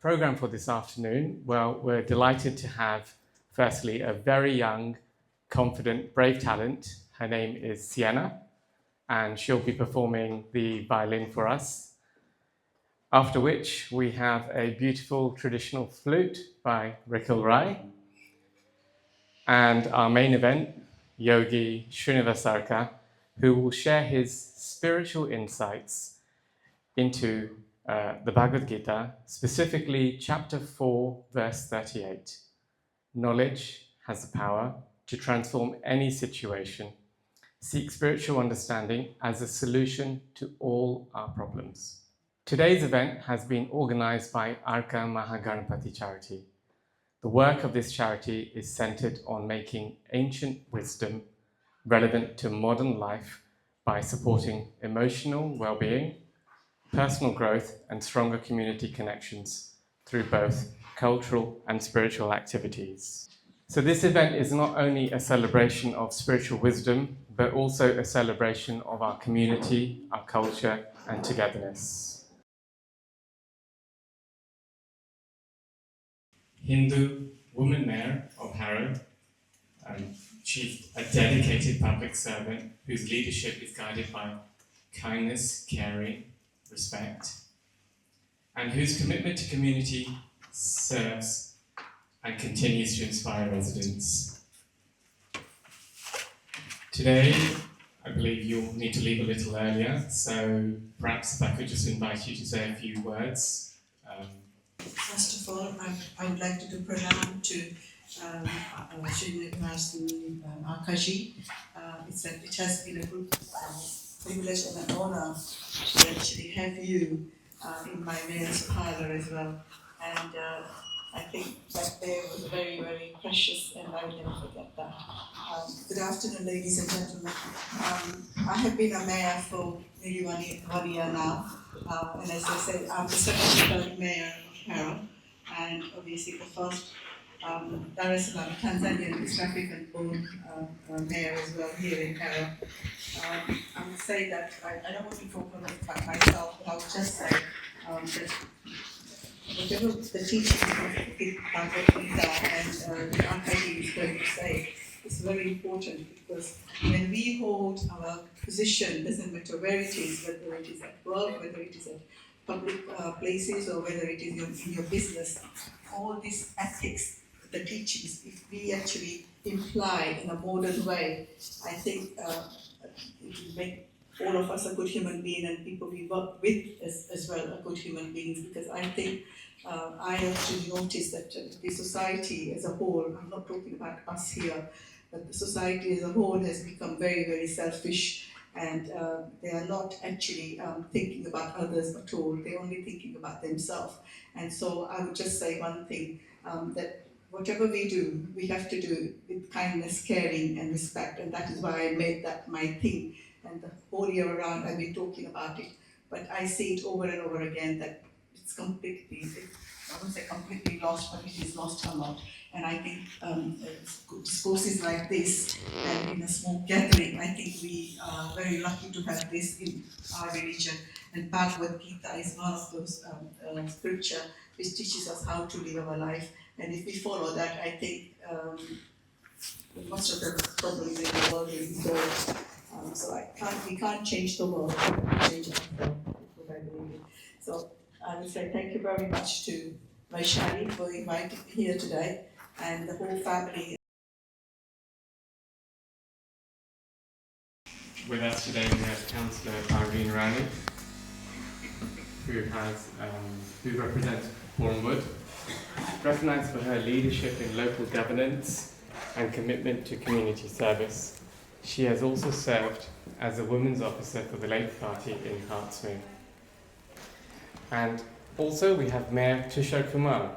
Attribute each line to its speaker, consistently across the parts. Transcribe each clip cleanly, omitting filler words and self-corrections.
Speaker 1: program for this afternoon? Well, we're delighted to have, firstly, a very young, confident, brave talent. Her name is Dhyana, and she'll be performing the violin for us. After which, we have a beautiful traditional flute by Rikil Rai. And our main event, Yogi Srinivas Arka, who will share his spiritual insights into the Bhagavad Gita, specifically chapter 4, verse 38. Knowledge has the power to transform any situation. Seek spiritual understanding as a solution to all our problems. Today's event has been organized by Arka MahaGanapathy charity. The work of this charity is centered on making ancient wisdom relevant to modern life by supporting emotional well-being, personal growth, and stronger community connections through both cultural and spiritual activities. So this event is not only a celebration of spiritual wisdom, but also a celebration of our community, our culture, and togetherness. Hindu woman mayor of Harrow, she's a dedicated public servant whose leadership is guided by kindness, caring, respect, and whose commitment to community serves and continues to inspire residents. Today, I believe you'll need to leave a little earlier, so perhaps if I could just invite you to say a few words.
Speaker 2: First of all, I would like to do pranam to Srinivas Arka. It has been a good privilege and an honor to actually have you in my mayor's parlor as well. And I think that day was very, very precious, and I will never forget that. Good afternoon, ladies and gentlemen. I have been a mayor for nearly 1 year now, and as I said, I'm the 73rd mayor of Harrow, and obviously the first Dar es Salaam, Tanzanian East African born mayor as well here in Harrow. I would say that I don't want to talk about myself, but I would just say that whatever the teaching of Bhagavad Gita and the Arka is going to say is very important, because when we hold our position, doesn't matter where it is, whether it is at work, whether it is at public places, or whether it is in your business, all these ethics, the teachings, if we actually imply in a modern way, I think it will make all of us a good human being, and people we work with as well are good human beings. Because I think I actually noticed that the society as a whole, I'm not talking about us here, but the society as a whole has become very, very selfish, and they are not actually thinking about others at all. They're only thinking about themselves. And so I would just say one thing, that whatever we do, we have to do with kindness, caring, and respect. And that is why I made that my thing. And the whole year around I've been talking about it. But I see it over and over again that it's completely, I won't say completely lost, but it is lost a lot. And I think discourses like this, and in a small gathering, I think we are very lucky to have this in our religion. And Bhagavad Gita is one of those scripture which teaches us how to live our life. And if we follow that, I think most of the problems in the world will be solved. So we can't change the world, we can change ourselves, is what I believe in. So I would say thank you very much to Vaishali for inviting me here today, and the whole family.
Speaker 1: With us today we have Councillor Parveen Rani, who represents Bournemouth, recognised for her leadership in local governance and commitment to community service. She has also served as a women's officer for the Labour Party in Hertsmere. And also we have Mayor Tushar Kumar,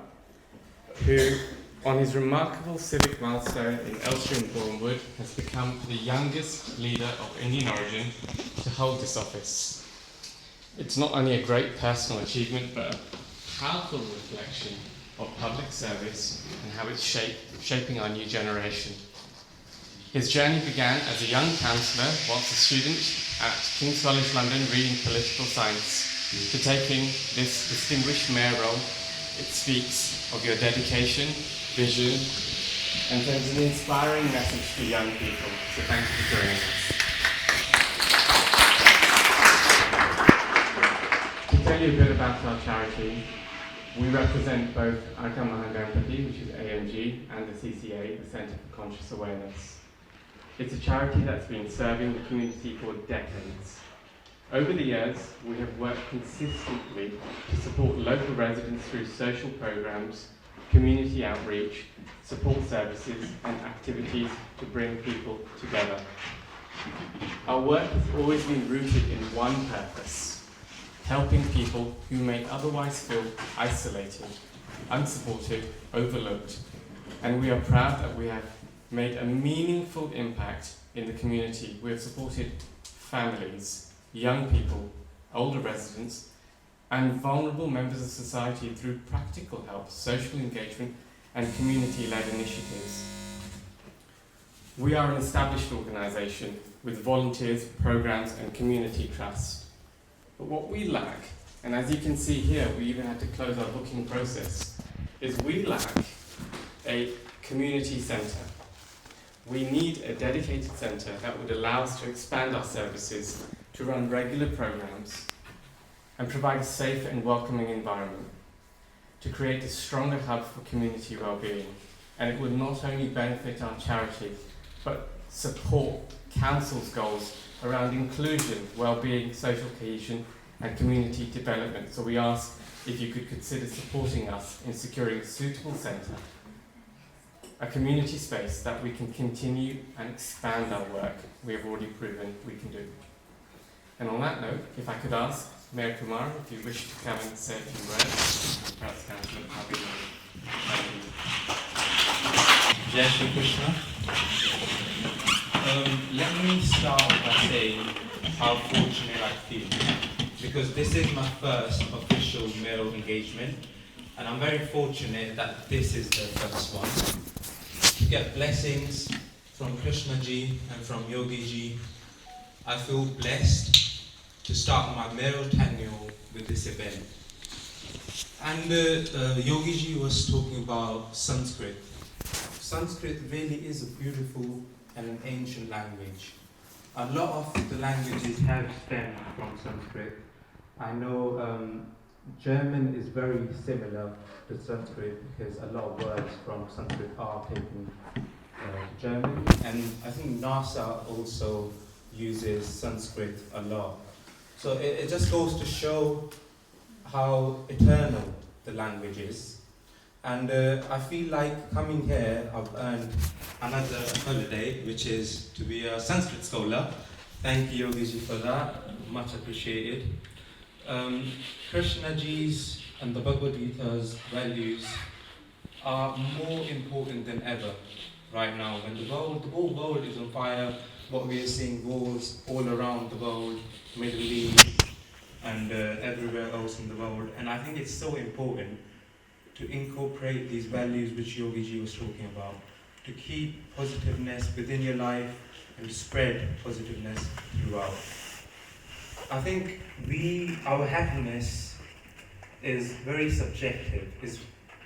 Speaker 1: who on his remarkable civic milestone in Elstree and Bournemouth has become the youngest leader of Indian origin to hold this office. It's not only a great personal achievement, but a powerful reflection of public service and how it's shaping our new generation. His journey began as a young councillor whilst a student at King's College London reading political science, to taking this distinguished mayor role It speaks of your dedication, vision, and sends an inspiring message to young people. So thank you for joining us. To tell you a bit about our charity, we represent both Arka MahaGanapathy, which is AMG, and the CCA, the Centre for Conscious Awareness. It's a charity that's been serving the community for decades. Over the years, we have worked consistently to support local residents through social programs, community outreach, support services, and activities to bring people together. Our work has always been rooted in one purpose: helping people who may otherwise feel isolated, unsupported, overlooked. And we are proud that we have made a meaningful impact in the community. We have supported families, young people, older residents, and vulnerable members of society through practical help, social engagement, and community-led initiatives. We are an established organisation with volunteers, programs, and community trust. But what we lack, and as you can see here, we even had to close our booking process, is we lack a community centre. We need a dedicated centre that would allow us to expand our services, to run regular programs, and provide a safe and welcoming environment, to create a stronger hub for community well-being. And it would not only benefit our charity, but support Council's goals around inclusion, well-being, social cohesion, and community development. So we ask if you could consider supporting us in securing a suitable centre, a community space that we can continue and expand our work we have already proven we can do. And on that note, if I could ask Mayor Kumar if you wish to come and say a few words, perhaps Councillor Pabi. Thank you.
Speaker 3: Jai Shri Krishna. Let me start by saying how fortunate I feel, because this is my first official mayoral engagement, and I'm very fortunate that this is the first one. To get blessings from Krishna Ji and from Yogi Ji, I feel blessed to start my mayoral tenure with this event. And Yogi Ji was talking about Sanskrit. Sanskrit really is a beautiful and an ancient language. A lot of the languages have stemmed from Sanskrit. I know German is very similar to Sanskrit because a lot of words from Sanskrit are taken to German, and I think NASA also uses Sanskrit a lot. So it just goes to show how eternal the language is. And I feel like coming here, I've earned another holiday, which is to be a Sanskrit scholar. Thank you, Yogi Ji, for that. Much appreciated. Krishna Ji's and the Bhagavad Gita's values are more important than ever right now. When the whole world is on fire, what we are seeing wars all around the world, Middle East, and everywhere else in the world. And I think it's so important to incorporate these values which Yogi Ji was talking about, to keep positiveness within your life and to spread positiveness throughout. I think our happiness is very subjective, is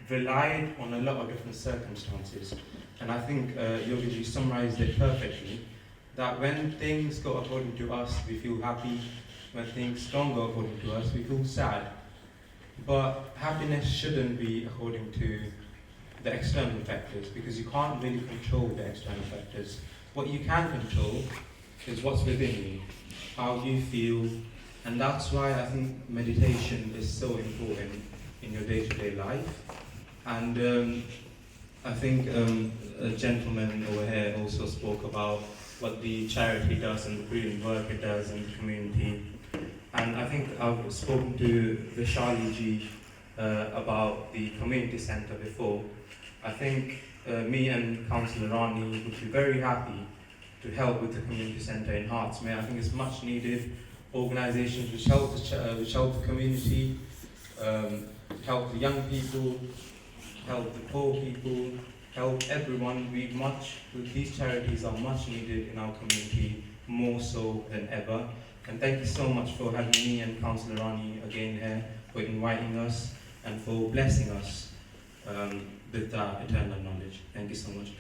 Speaker 3: relied on a lot of different circumstances. And I think Yogi Ji summarized it perfectly, that when things go according to us, we feel happy. When things don't go according to us, we feel sad. But happiness shouldn't be according to the external factors, because you can't really control the external factors. What you can control is what's within you, how you feel, and that's why I think meditation is so important in your day-to-day life. And I think a gentleman over here also spoke about what the charity does and the brilliant work it does in the community. And I think I've spoken to Vishali Ji about the community centre before. I think me and Councillor Rani would be very happy to help with the community centre in Hartsmere. I think it's much needed. Organisations which help the community, help the young people, help the poor people, help everyone. These charities are much needed in our community, more so than ever. And thank you so much for having me and Councillor Rani again here, for inviting us. and for blessing us with that eternal knowledge. Thank you so much.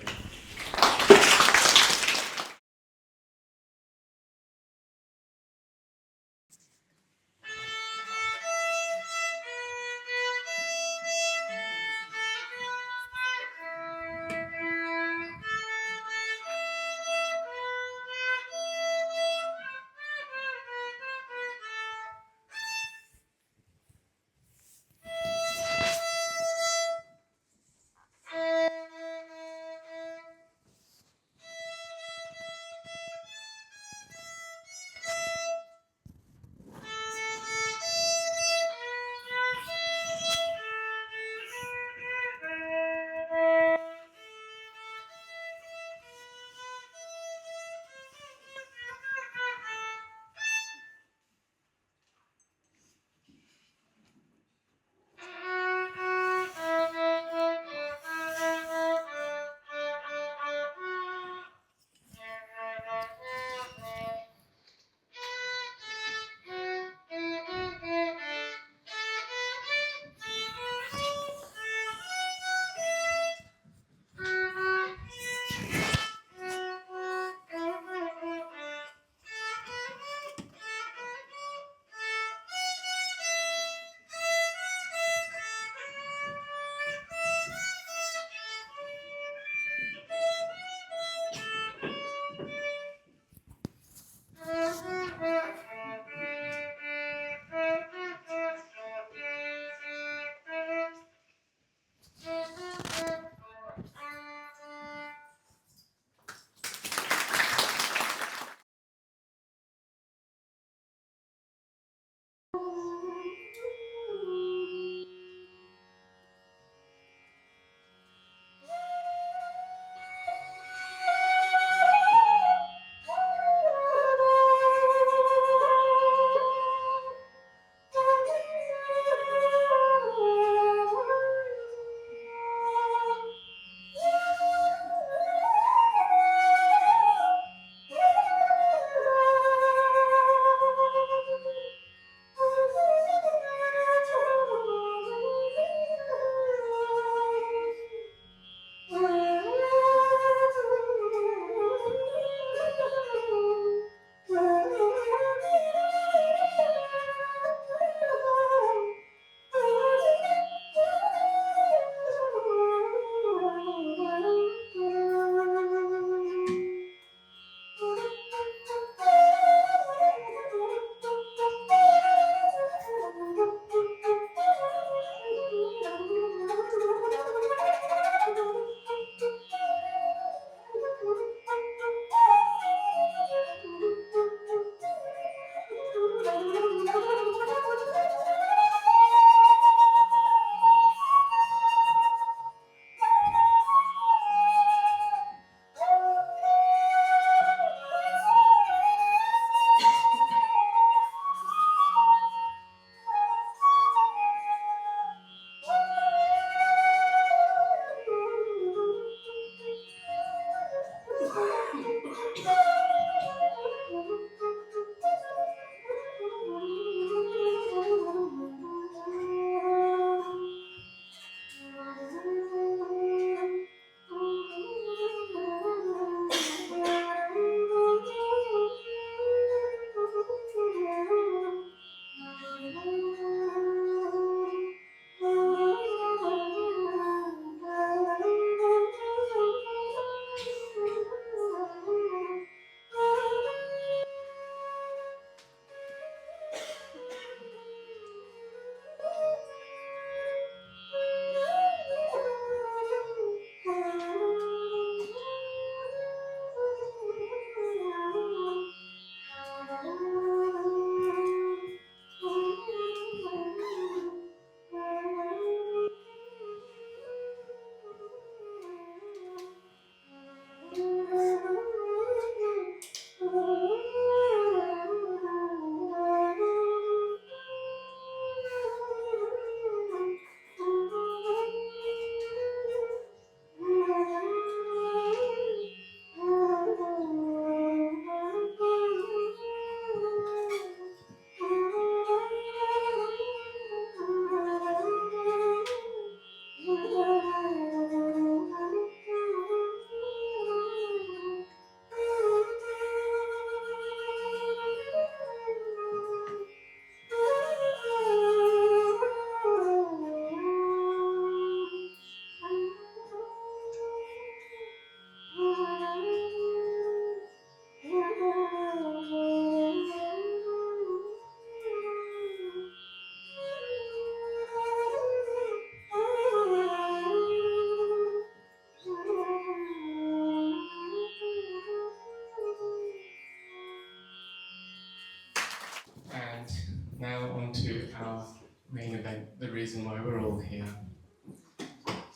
Speaker 1: to our main event, the reason why we're all here.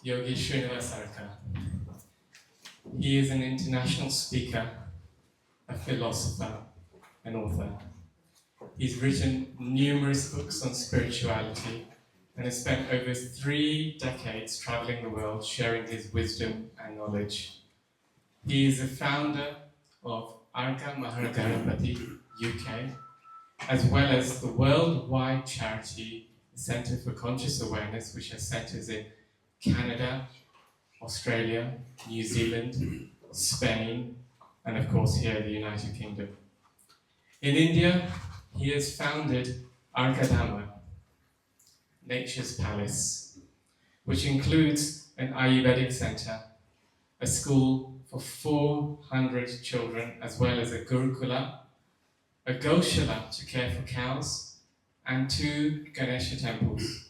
Speaker 1: Yogi Srinivas Arka. He is an international speaker, a philosopher, an author. He's written numerous books on spirituality and has spent over 3 decades traveling the world sharing his wisdom and knowledge. He is the founder of Arka MahaGanapathy UK, as well as the worldwide charity Centre for Conscious Awareness, which has centres in Canada, Australia, New Zealand, Spain, and of course here, the United Kingdom. In India, he has founded Arka Dhama, Nature's Palace, which includes an Ayurvedic centre, a school for 400 children, as well as a Gurukula, a Goshala to care for cows, and 2 Ganesha temples.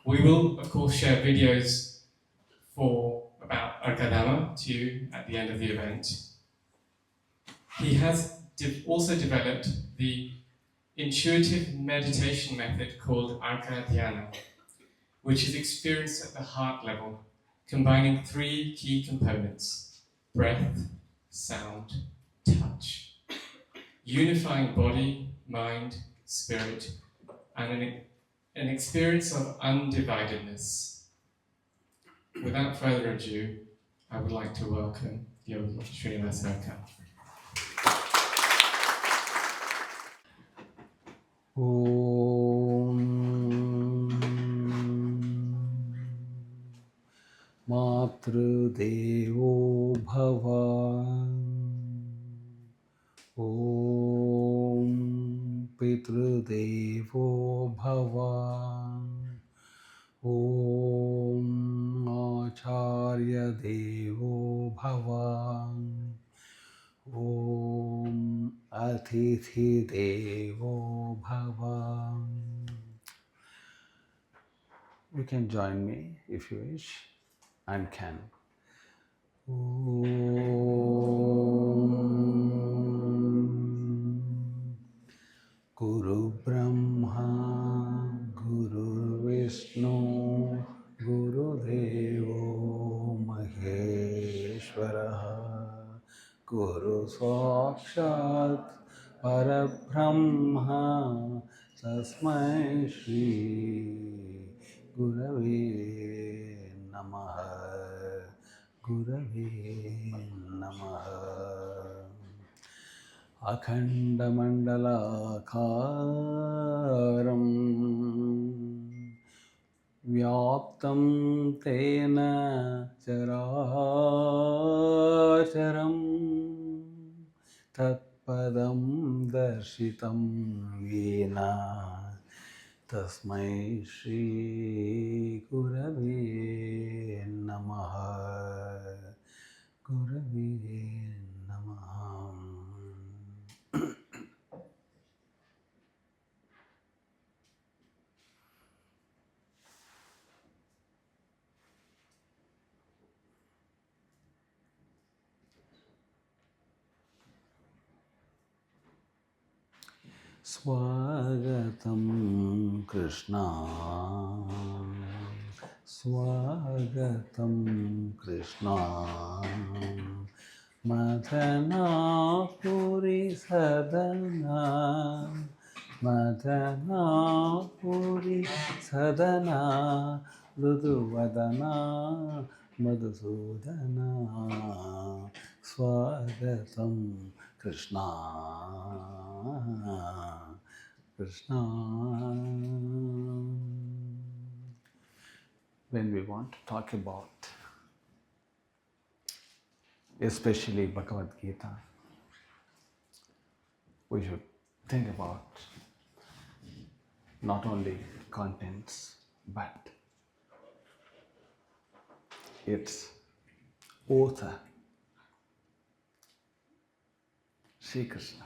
Speaker 1: We will, of course, share videos about Arka Dhama to you at the end of the event. He has also developed the intuitive meditation method called Arka Dhyana, which is experienced at the heart level, combining 3 key components: breath, sound, touch, unifying body, mind, spirit, and an experience of undividedness. Without further ado, I would like to welcome Yogi Srinivas Arka.
Speaker 4: Om Matrudevo Bhava. Om Pitrudevo Bhava. Om Acharya Devo Bhava. Om Atithi Devo Bhava. You can join me if you wish and can. Om Guru Brahma Guru Vishnu Guru Devo Maheshwaraha Guru Sakshat Parabrahma Tasmai Shri Gurave Namaha Gurave Namaha. Akhanda Mandala Karam Vyaptam Tena Characharam Tatpadam Darshitam Yena Tasmai Shri Gurave Namaha Gurave Namaha. Swagatam Krishna Swagatam Krishna Madana Puri Sadana Madana Puri Sadana Luduvadana Madhusudana Swagatam Krishna Krishna. When we want to talk about especially Bhagavad Gita, we should think about not only contents but its author, Sri Krishna.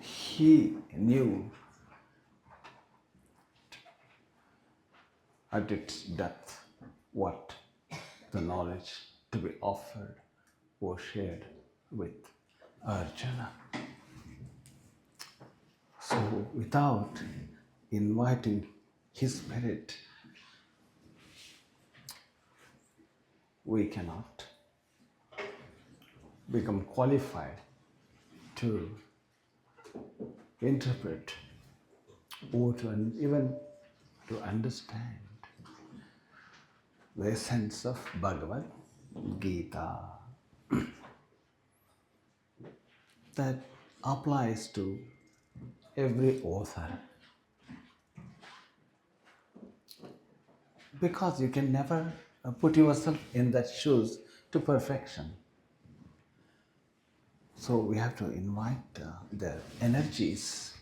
Speaker 4: He knew at its depth what the knowledge to be offered or shared with Arjuna. So without inviting His Spirit, we cannot become qualified to interpret or to even to understand the essence of Bhagavad Gita. That applies to every author. Because you can never put yourself in that shoes to perfection. So we have to invite their energies,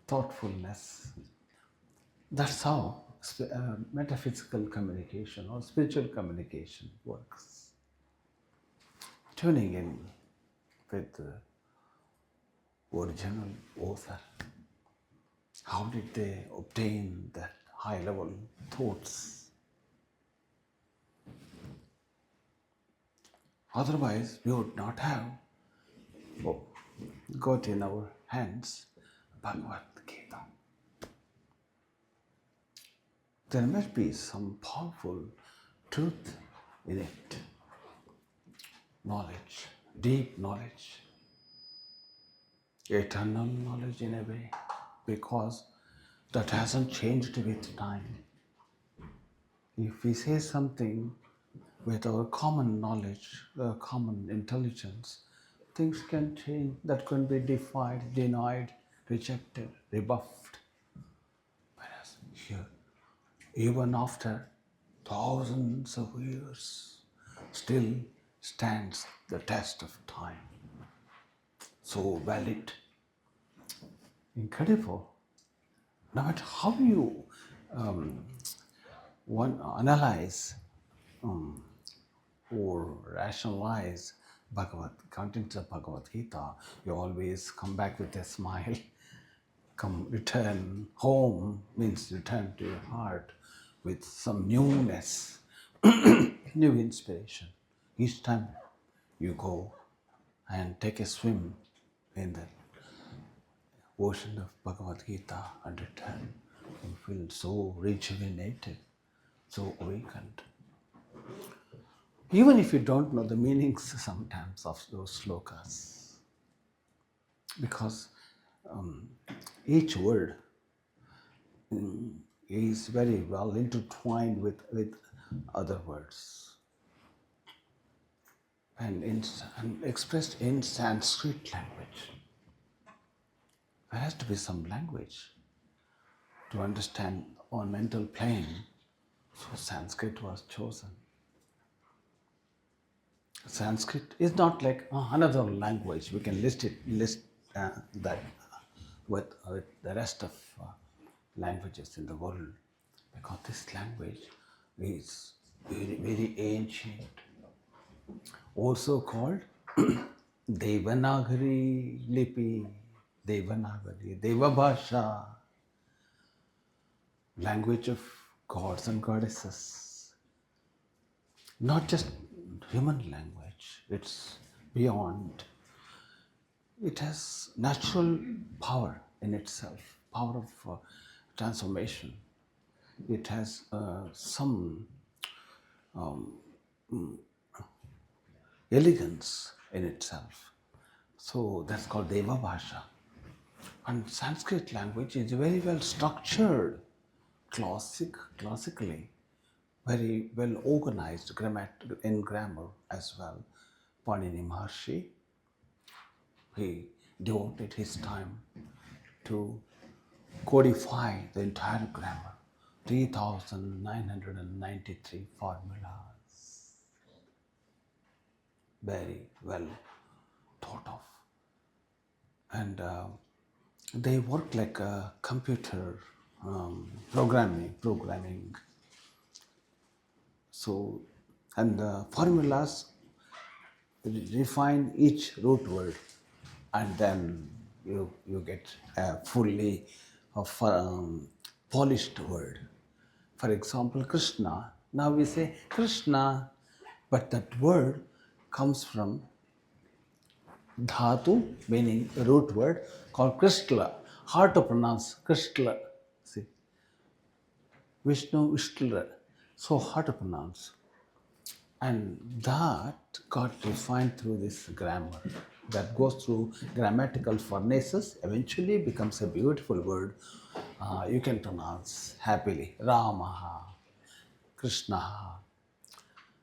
Speaker 4: thoughtfulness. That's how metaphysical communication or spiritual communication works. Tuning in with the original author. How did they obtain that high level thoughts? Otherwise, we would not have got in our hands Bhagavad Gita. There must be some powerful truth in it. Knowledge, deep knowledge, eternal knowledge in a way, because that hasn't changed with time. If we say something with our common knowledge, common intelligence, things can change, that can be defied, denied, rejected, rebuffed. Whereas here, even after thousands of years, still stands the test of time. So valid, incredible. No matter how you analyze or rationalize contents of Bhagavad Gita, you always come back with a smile. Return home means return to your heart with some newness, new inspiration. Each time you go and take a swim in the ocean of Bhagavad Gita and return, you feel so rejuvenated, so awakened. Even if you don't know the meanings sometimes of those slokas, because each word is very well intertwined with other words and expressed in Sanskrit language. There has to be some language to understand on mental plane, so Sanskrit was chosen. Sanskrit is not like another language. We can list that with the rest of languages in the world, because this language is very, very ancient. Also called Devanagari Lipi, Devanagari, Devabhasha, language of gods and goddesses. Not just human language, it's beyond. It has natural power in itself, power of transformation. It has some elegance in itself. So that's called Deva Bhasha. And Sanskrit language is very well structured, classically, very well organized in grammar as well. Panini Maharshi, he devoted his time to codify the entire grammar, 3,993 formulas. Very well thought of. And they work like a computer programming. So, and the formulas refine each root word, and then you get a fully polished word. For example, Krishna. Now we say Krishna, but that word comes from Dhatu meaning root word called Krishna. Hard to pronounce Krishna. See, Vishnu, Vishnu. So hard to pronounce. And that got refined through this grammar that goes through grammatical furnaces, eventually becomes a beautiful word you can pronounce happily. Rama, Krishna.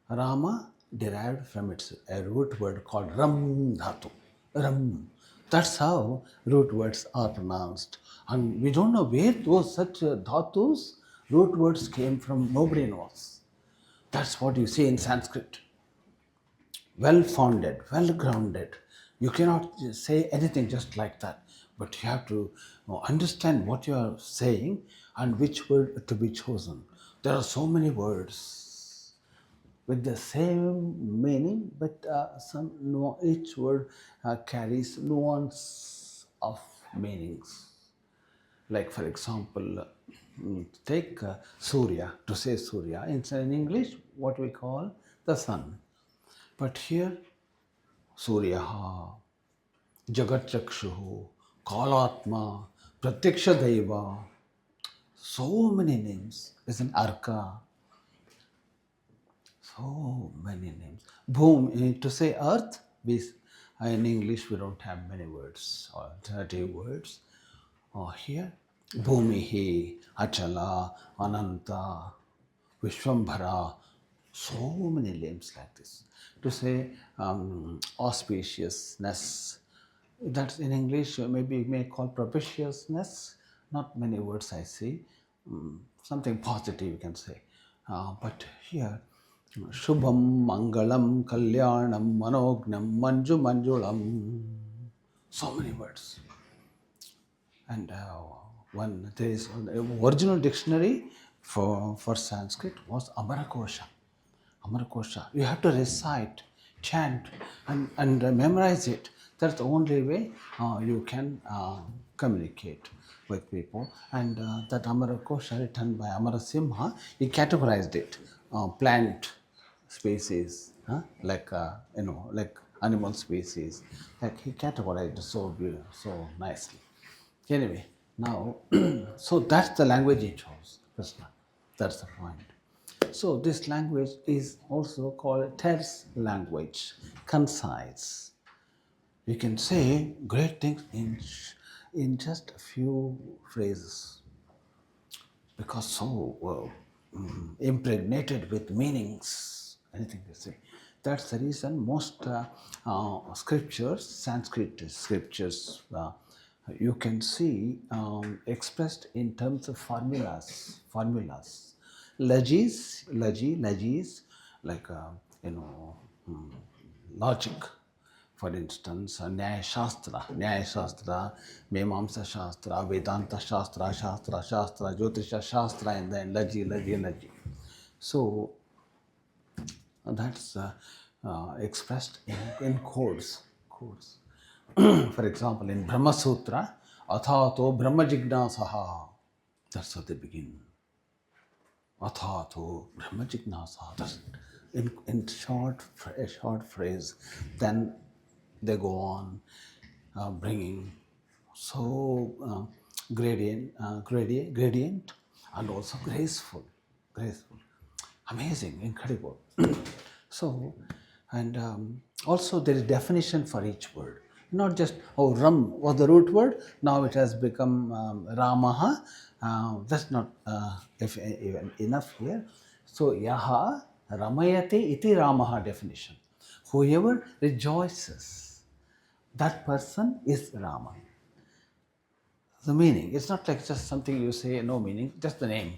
Speaker 4: Rama derived from its a root word called Ram Dhatu. Ram. That's how root words are pronounced. And we don't know where those such dhatus, root words came from. Nobody knows. That's what you see in Sanskrit. Well founded, well grounded. You cannot say anything just like that, but you have to understand what you are saying and which word to be chosen. There are so many words with the same meaning, but each word carries nuance of meanings. Like, for example, take Surya, to say Surya. In English, what we call the sun. But here, Suryaha, Jagat Chakshuhu, Kalatma, Pratyaksha Deva, so many names. Is an Arka, so many names. Bhum, to say earth, in English we don't have many words, alternative words. Here, Bhumihi, Achala, Ananta, Vishwambhara, so many names like this. To say auspiciousness, that's in English maybe you may call propitiousness, not many words I see, something positive you can say. But here, Shubham, Mangalam, Kalyanam, Manognam, Manju Manjulam, so many words. And one there is original dictionary for Sanskrit was Amarakosha. Amarakosha. You have to recite, chant, and memorize it. That's the only way you can communicate with people. And that Amarakosha, written by Amarasimha, he categorized it. Plant species, like like animal species. Like he categorized it so nicely. Anyway, now, so that's the language he chose, Krishna. That's the point. So this language is also called terse language, concise. You can say great things in just a few phrases because so impregnated with meanings, anything they say. That's the reason most scriptures, Sanskrit scriptures, you can see expressed in terms of formulas. Lagis, like logic. For instance, Nyaya Shastra, Memamsa Shastra, Vedanta Shastra, Jyotisha Shastra, and then Laji. So that's expressed in codes. For example, in Brahma Sutra, Athato Brahma Jignasaha. That's how they begin. Athato Brahma Jignasaha. That's in a short phrase. Then they go on bringing so gradient and also graceful, amazing, incredible. So, and also there is definition for each word. Not just, Ram was the root word, now it has become Ramaha. That's not even enough here. So, Yaha Ramayati iti Ramaha definition. Whoever rejoices, that person is Rama. The meaning, it's not like just something you say, no meaning, just the name.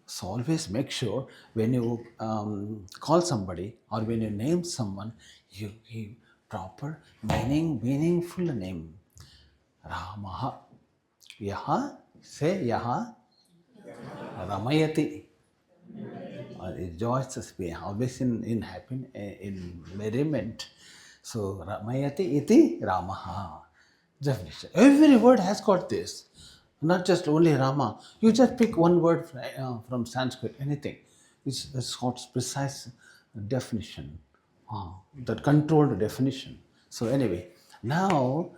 Speaker 4: So always make sure when you call somebody or when you name someone, you give proper meaningful name. Ramaha. Yaha, say Yaha, Ramayati. Rejoices, always in happy, in merriment. So Ramayati iti Ramaha. Definition. Every word has got this. Not just only Rama. You just pick one word from Sanskrit, anything. It's got precise definition, that controlled definition. So anyway, Now,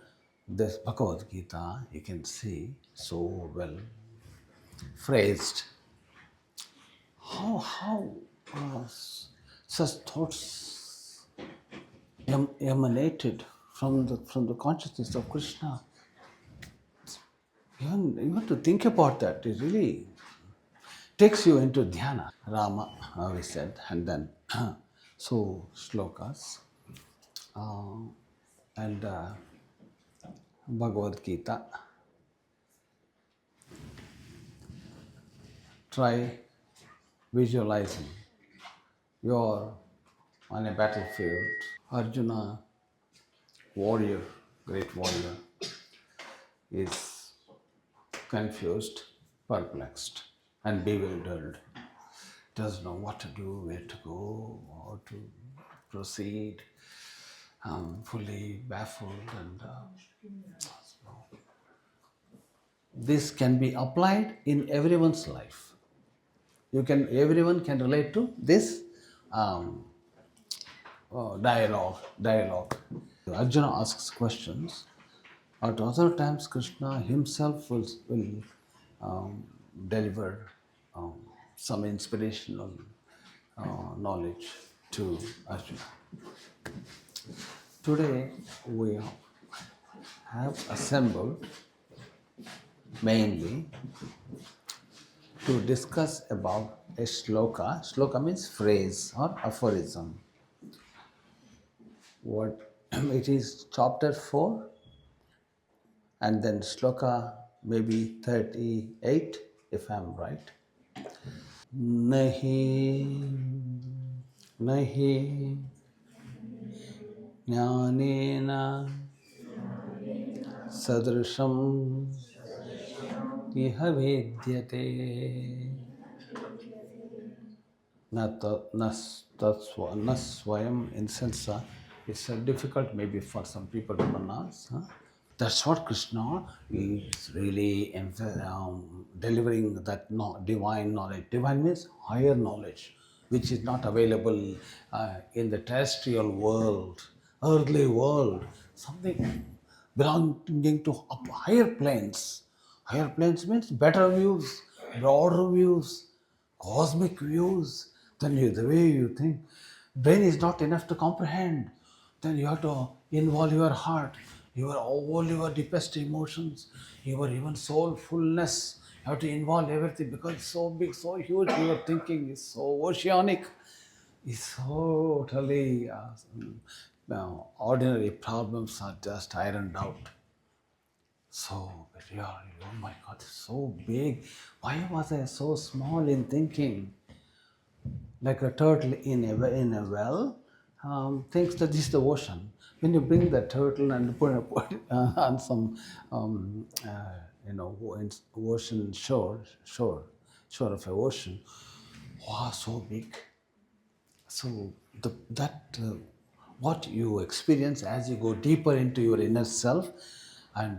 Speaker 4: this Bhagavad Gita, you can see so well phrased. How such thoughts emanated from the consciousness of Krishna. Even to think about that, it really takes you into Dhyana. Rama, we said, and then so slokas and Bhagavad Gita. Try visualizing you're on a battlefield. Arjuna, warrior, great warrior, is confused, perplexed, and bewildered. Doesn't know what to do, where to go, how to proceed. Fully baffled, and this can be applied in everyone's life. Everyone can relate to this dialogue. Arjuna asks questions. At other times, Krishna himself will deliver some inspirational knowledge to Arjuna. Today, we have assembled mainly to discuss about a shloka. Shloka means phrase or aphorism. What it is, chapter 4, and then shloka maybe 38, if I'm right. Nahi jnanena sadrisham iha vedyate na swayam. In sense, it's difficult maybe for some people to pronounce. That's what Krishna is really delivering, that divine knowledge. Divine means higher knowledge, which is not available in the terrestrial world, earthly world. Something belonging to higher planes. Higher planes means better views, broader views, cosmic views than the way you think. Brain is not enough to comprehend. Then you have to involve your heart, all your deepest emotions, your even soulfulness. You have to involve everything because it's so big, so huge. Your thinking is so oceanic. It's so totally ordinary problems are just ironed out. So, but yeah, oh my God, it's so big. Why was I so small in thinking? Like a turtle in a well thinks that this is the ocean. When you bring the turtle and put it on some ocean shore of an ocean, wow, so big. So what you experience as you go deeper into your inner self, and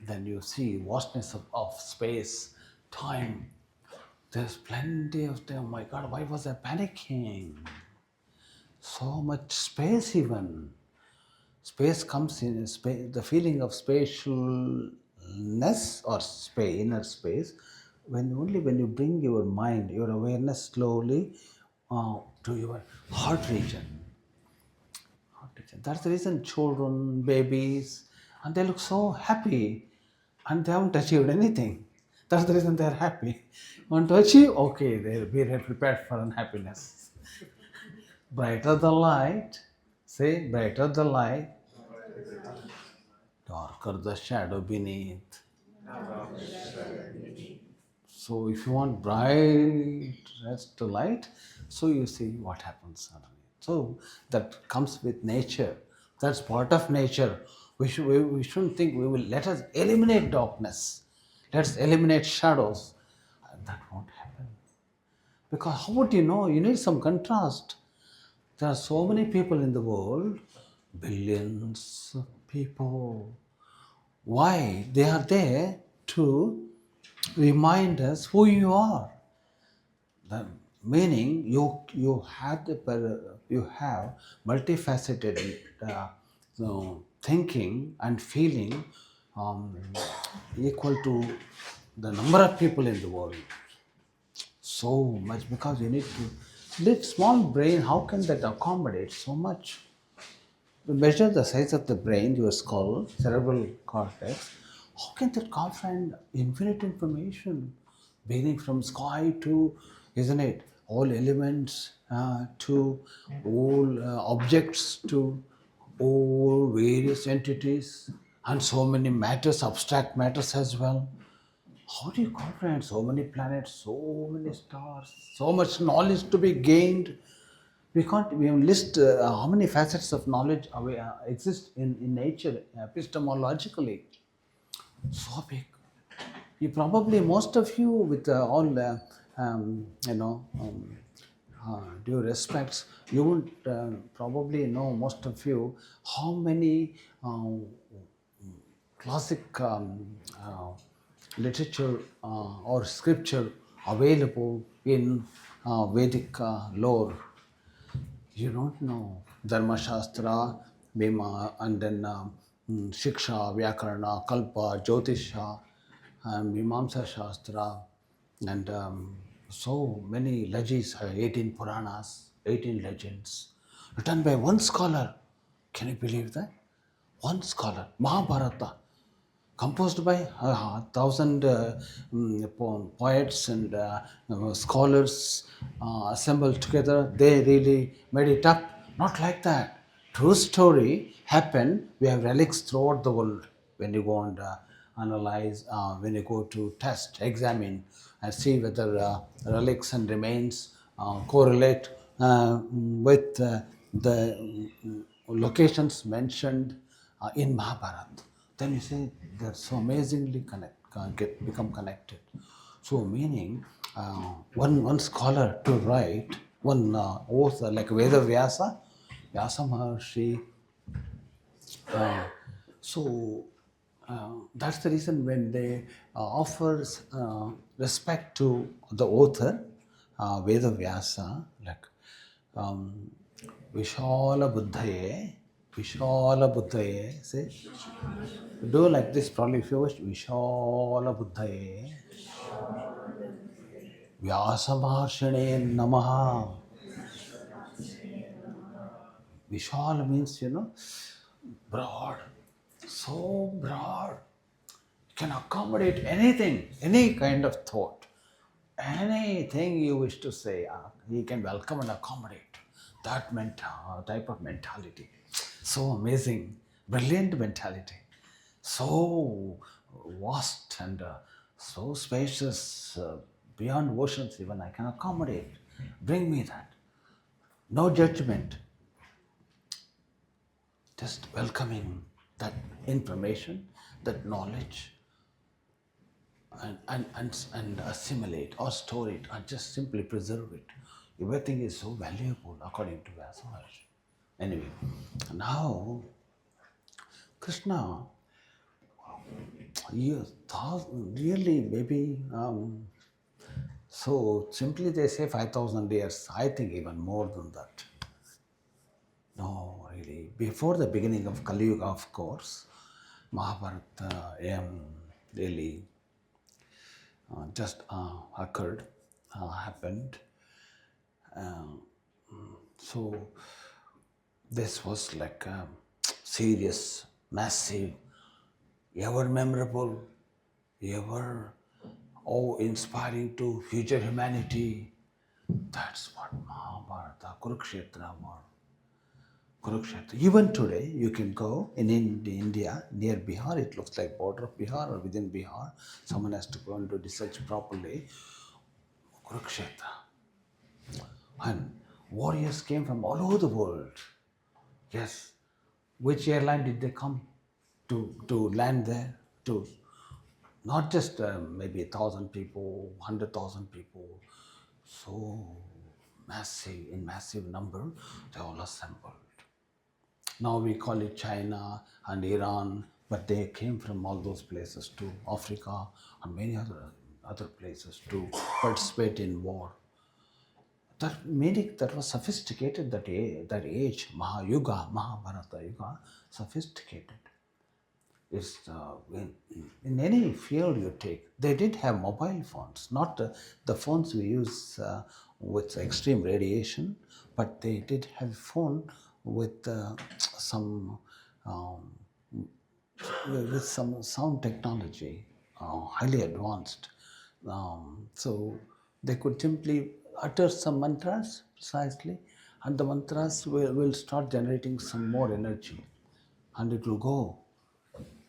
Speaker 4: then you see vastness of space, time. There's plenty of time. Oh my God, why was I panicking? So much space even. Space comes in, the feeling of spatialness or inner space, when you bring your mind, your awareness slowly to your heart region. That's the reason children, babies, and they look so happy and they haven't achieved anything. That's the reason they're happy. Want to achieve? Okay, they'll be prepared for unhappiness. Brighter the light, say, brighter the light, darker the shadow beneath. So if you want bright light, so you see what happens suddenly. So that comes with nature. That's part of nature. We shouldn't think let us eliminate darkness. Let's eliminate shadows. That won't happen. Because how would you know? You need some contrast. There are so many people in the world, billions of people. Why? They are there to remind us who you are. The meaning you have multifaceted thinking and feeling equal to the number of people in the world. So much, because you need to live small brain. How can that accommodate so much? To measure the size of the brain, your skull, cerebral cortex, how can that comprehend infinite information, beginning from sky to, isn't it, all elements to all objects to all various entities and so many matters, abstract matters as well. How do you comprehend so many planets, so many stars, so much knowledge to be gained? We can't even list how many facets of knowledge exist in nature epistemologically. So big. You probably, most of you, with all due respects, you would probably know, most of you, how many classic literature or scripture available in Vedic lore. You don't know Dharma Shastra, Bhima, and then Shiksha, Vyakarana, Kalpa, Jyotisha, and Mimamsa Shastra, and so many legends, 18 Puranas, 18 legends, written by one scholar. Can you believe that? One scholar, Mahabharata, composed by 1,000 poets and scholars assembled together. They really made it up. Not like that. True story happened. We have relics throughout the world. When you go and analyze, when you go to test, examine, and see whether relics and remains correlate with the locations mentioned in Mahabharata, then you say they're so amazingly become connected. So meaning one scholar to write, one author like Veda Vyasa Maharshi. So that's the reason when they offers respect to the author, Veda Vyasa, like Vishala Buddhaye, say, do like this probably if you wish. Vishala Buddhaye, Vyasa Maharshane Namaha. Vishal means, broad, so broad. You can accommodate anything, any kind of thought, anything you wish to say, you can welcome and accommodate that type of mentality. So amazing, brilliant mentality, so vast and so spacious, beyond oceans even. I can accommodate. Bring me that. No judgment. Just welcoming that information, that knowledge, and assimilate or store it or just simply preserve it. Everything is so valuable according to Vyasa Maharshi. Anyway, now Krishna, you thought really maybe so simply they say 5,000 years. I think even more than that. No, really. Before the beginning of Kali Yuga, of course, Mahabharata really just occurred, happened. So this was like serious, massive, ever memorable, ever awe-inspiring to future humanity. That's what Mahabharata, Kurukshetra were. Kurukshetra. Even today, you can go in India, near Bihar, it looks like border of Bihar or within Bihar. Someone has to go and do research properly. Kurukshetra. And warriors came from all over the world. Yes. Which airline did they come to land there? To not just maybe 1,000 people, 100,000 people. So massive, in massive number, they all assembled. Now we call it China and Iran, but they came from all those places to Africa and many other places to participate in war. that meaning that was sophisticated that age, Mahayuga, Mahabharata Yuga, sophisticated. Is in any field you take, they did have mobile phones, not the phones we use with extreme radiation, but they did have phone with some um, with some sound technology, highly advanced. So they could simply utter some mantras precisely, and the mantras will start generating some more energy, and it will go.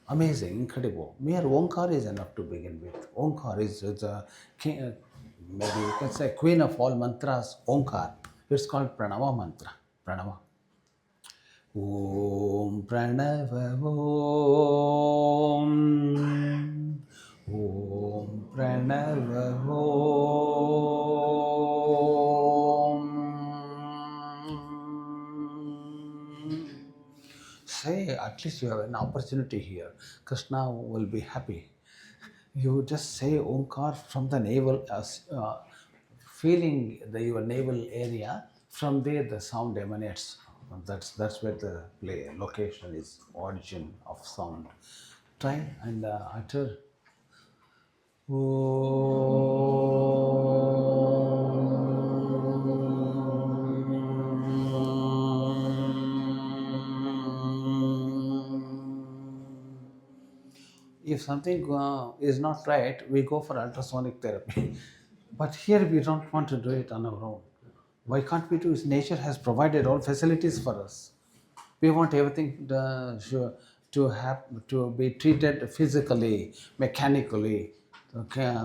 Speaker 4: Amazing, incredible. Mere Omkar is enough to begin with. Omkar is the king, maybe you can say queen of all mantras, Omkar. It's called Pranava mantra. Pranava. Om Pranava Om. Om Pranava Om. Say, at least you have an opportunity here. Krishna will be happy. You just say Omkar from the navel, feeling your navel area. From there, the sound emanates. That's where the location is, origin of sound. Try and utter. If something is not right, we go for ultrasonic therapy. But here we don't want to do it on our own. Why can't we do it? Nature has provided all facilities for us. We want everything to be treated physically, mechanically,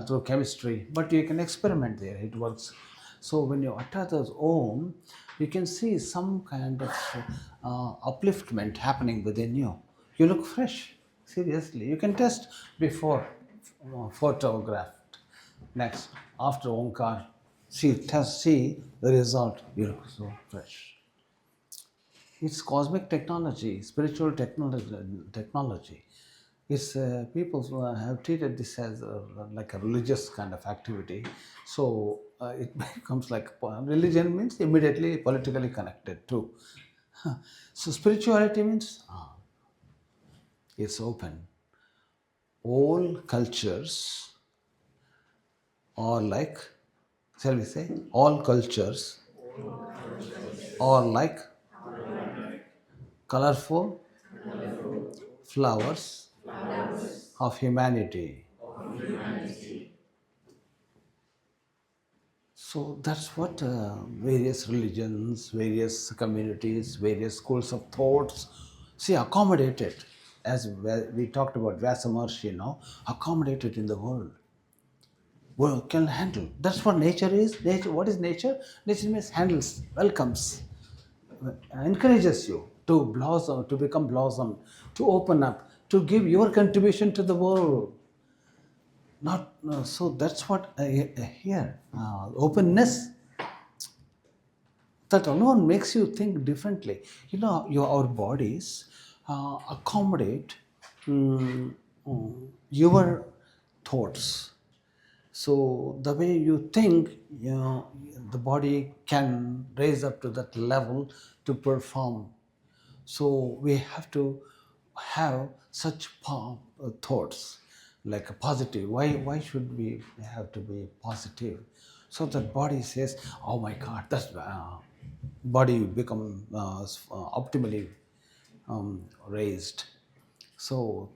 Speaker 4: through chemistry. But you can experiment there, it works. So when you utter those Om, you can see some kind of upliftment happening within you. You look fresh, seriously. You can test before photographed. Next, after Omkar, see the result. You look so fresh. It's cosmic technology, spiritual technology. It's people have treated this as like a religious kind of activity. So it becomes like religion means immediately politically connected too. So spirituality means it's open. All cultures are like, shall we say, all cultures are like colorful flowers of humanity. So that's what various religions, various communities, various schools of thoughts, see, accommodated, as we talked about Vyasa Maharshi, accommodated in the world. Well, can handle. That's what nature is. Nature. What is nature? Nature means handles, welcomes, encourages you to blossom, to become blossom, to open up, to give your contribution to the world. Not so. That's what here openness. That alone makes you think differently. Our bodies accommodate your thoughts. So the way you think, the body can raise up to that level to perform. So we have to have such thoughts, like a positive. Why should we have to be positive? So that body says, "Oh my God, that's body become optimally raised." So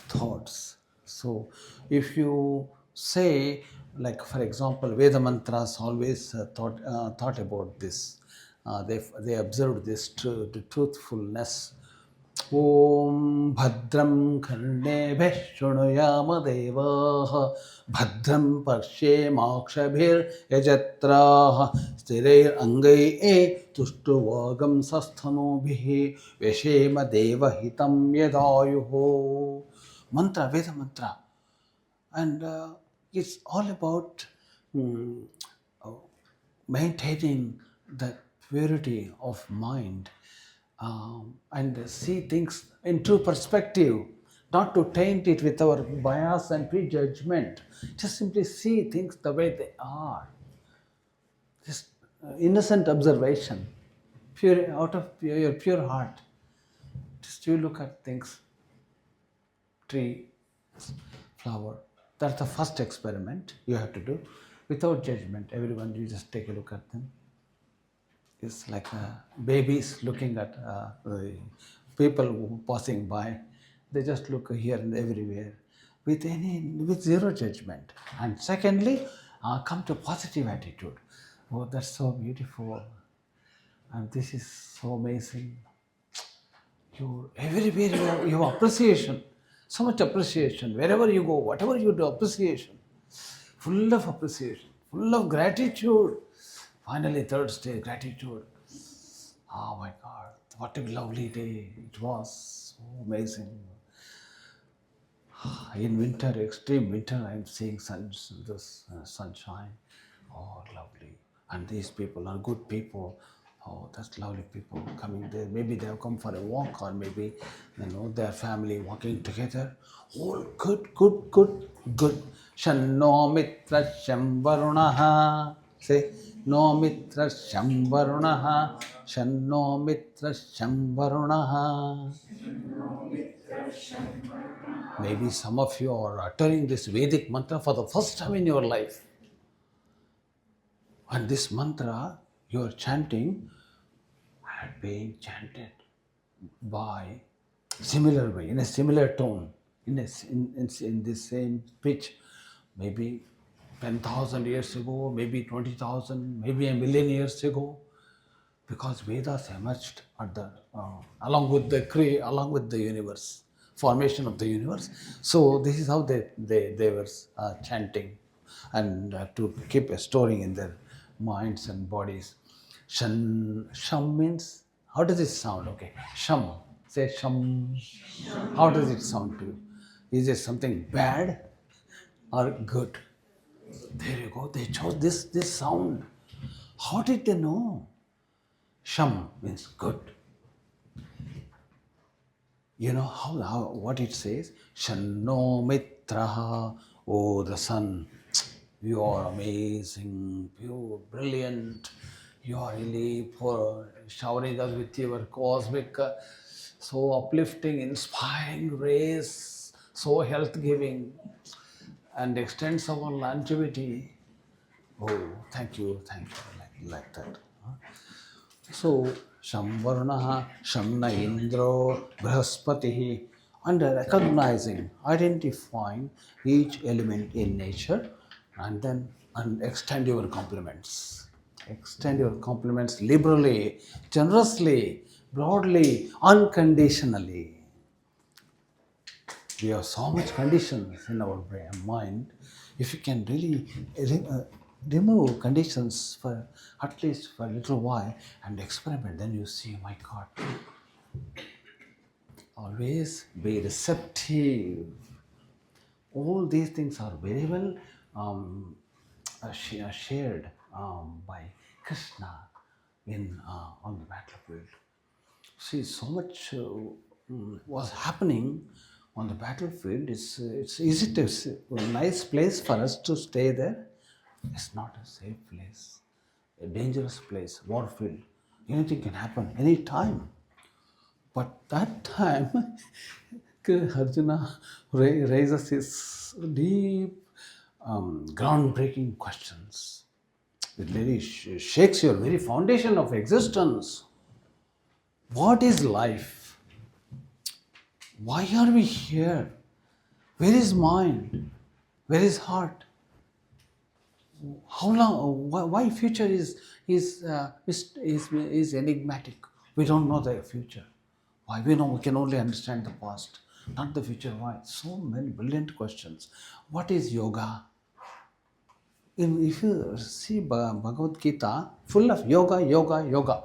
Speaker 4: thoughts. So if you say, like for example, Veda mantras always thought about this. They observed this the truthfulness. Om Bhadram Karnebhih Shrunuyama Devaha Bhadram Parshe Mokshabhir Yajatraha Stireir Angai Tushtuvagam Sasthanobhihi Veshema Deva Hitam Yadayuho. Mantra, Veda mantra. And it's all about maintaining that purity of mind. And see things in true perspective, not to taint it with our bias and prejudgment. Just simply see things the way they are. Just innocent observation, pure out of your pure heart. Just you look at things, tree, flower. That's the first experiment you have to do without judgment. Everyone, you just take a look at them. It's like babies looking at people passing by. They just look here and everywhere with zero judgment. And secondly, come to positive attitude. Oh, that's so beautiful, and this is so amazing. You everywhere you have appreciation, so much appreciation. Wherever you go, whatever you do, appreciation, full of appreciation, full of gratitude. Finally, third stage, gratitude. Oh my God, what a lovely day it was! So amazing. In winter, extreme winter, I'm seeing sunshine. Oh, lovely. And these people are good people. Oh, that's lovely people coming there. Maybe they have come for a walk, or maybe their family walking together. All good, good, good, good. Shanno mitra shamvarunaha. Say, no mitra shamvarunaha. Shanno mitra shamvarunaha. Maybe some of you are uttering this Vedic mantra for the first time in your life. And this mantra you are chanting had been chanted by similar way, in a similar tone, in this same pitch, maybe 10,000 years ago, maybe 20,000, maybe a million years ago, because Vedas emerged at along with the universe, formation of the universe. So this is how they were chanting, and to keep storing in their minds and bodies. Sham means, how does it sound? Okay, Sham. Say Sham. How does it sound to you? Is it something bad or good? There you go. They chose this sound. How did they know? Sham means good. You know how what it says? Shanno mitraha. Oh, the sun. You are amazing, pure, brilliant. You are really showering us with your cosmic, so uplifting, inspiring rays, so health-giving, and extends our longevity. Oh, thank you, like that. So, Shamvarnaha, Shamna Indro, Brahaspatihi, and recognizing, identifying each element in nature, and extend your compliments. Extend your compliments liberally, generously, broadly, unconditionally. We have so much conditions in our brain, mind. If you can really remove conditions for at least for a little while and experiment, then you see, my God, always be receptive. All these things are very well shared by Krishna on the battlefield. See, so much was happening on the battlefield. It's easy to see, a nice place for us to stay there. It's not a safe place, a dangerous place, warfield. Anything can happen any time. But that time, Arjuna raises his deep, groundbreaking questions. It really shakes your very foundation of existence. What is life? Why are we here? Where is mind? Where is heart? How long? Why future is enigmatic? We don't know the future. Why? We know we can only understand the past, not the future. Why? So many brilliant questions. What is yoga? If you see Bhagavad Gita, full of yoga, yoga, yoga.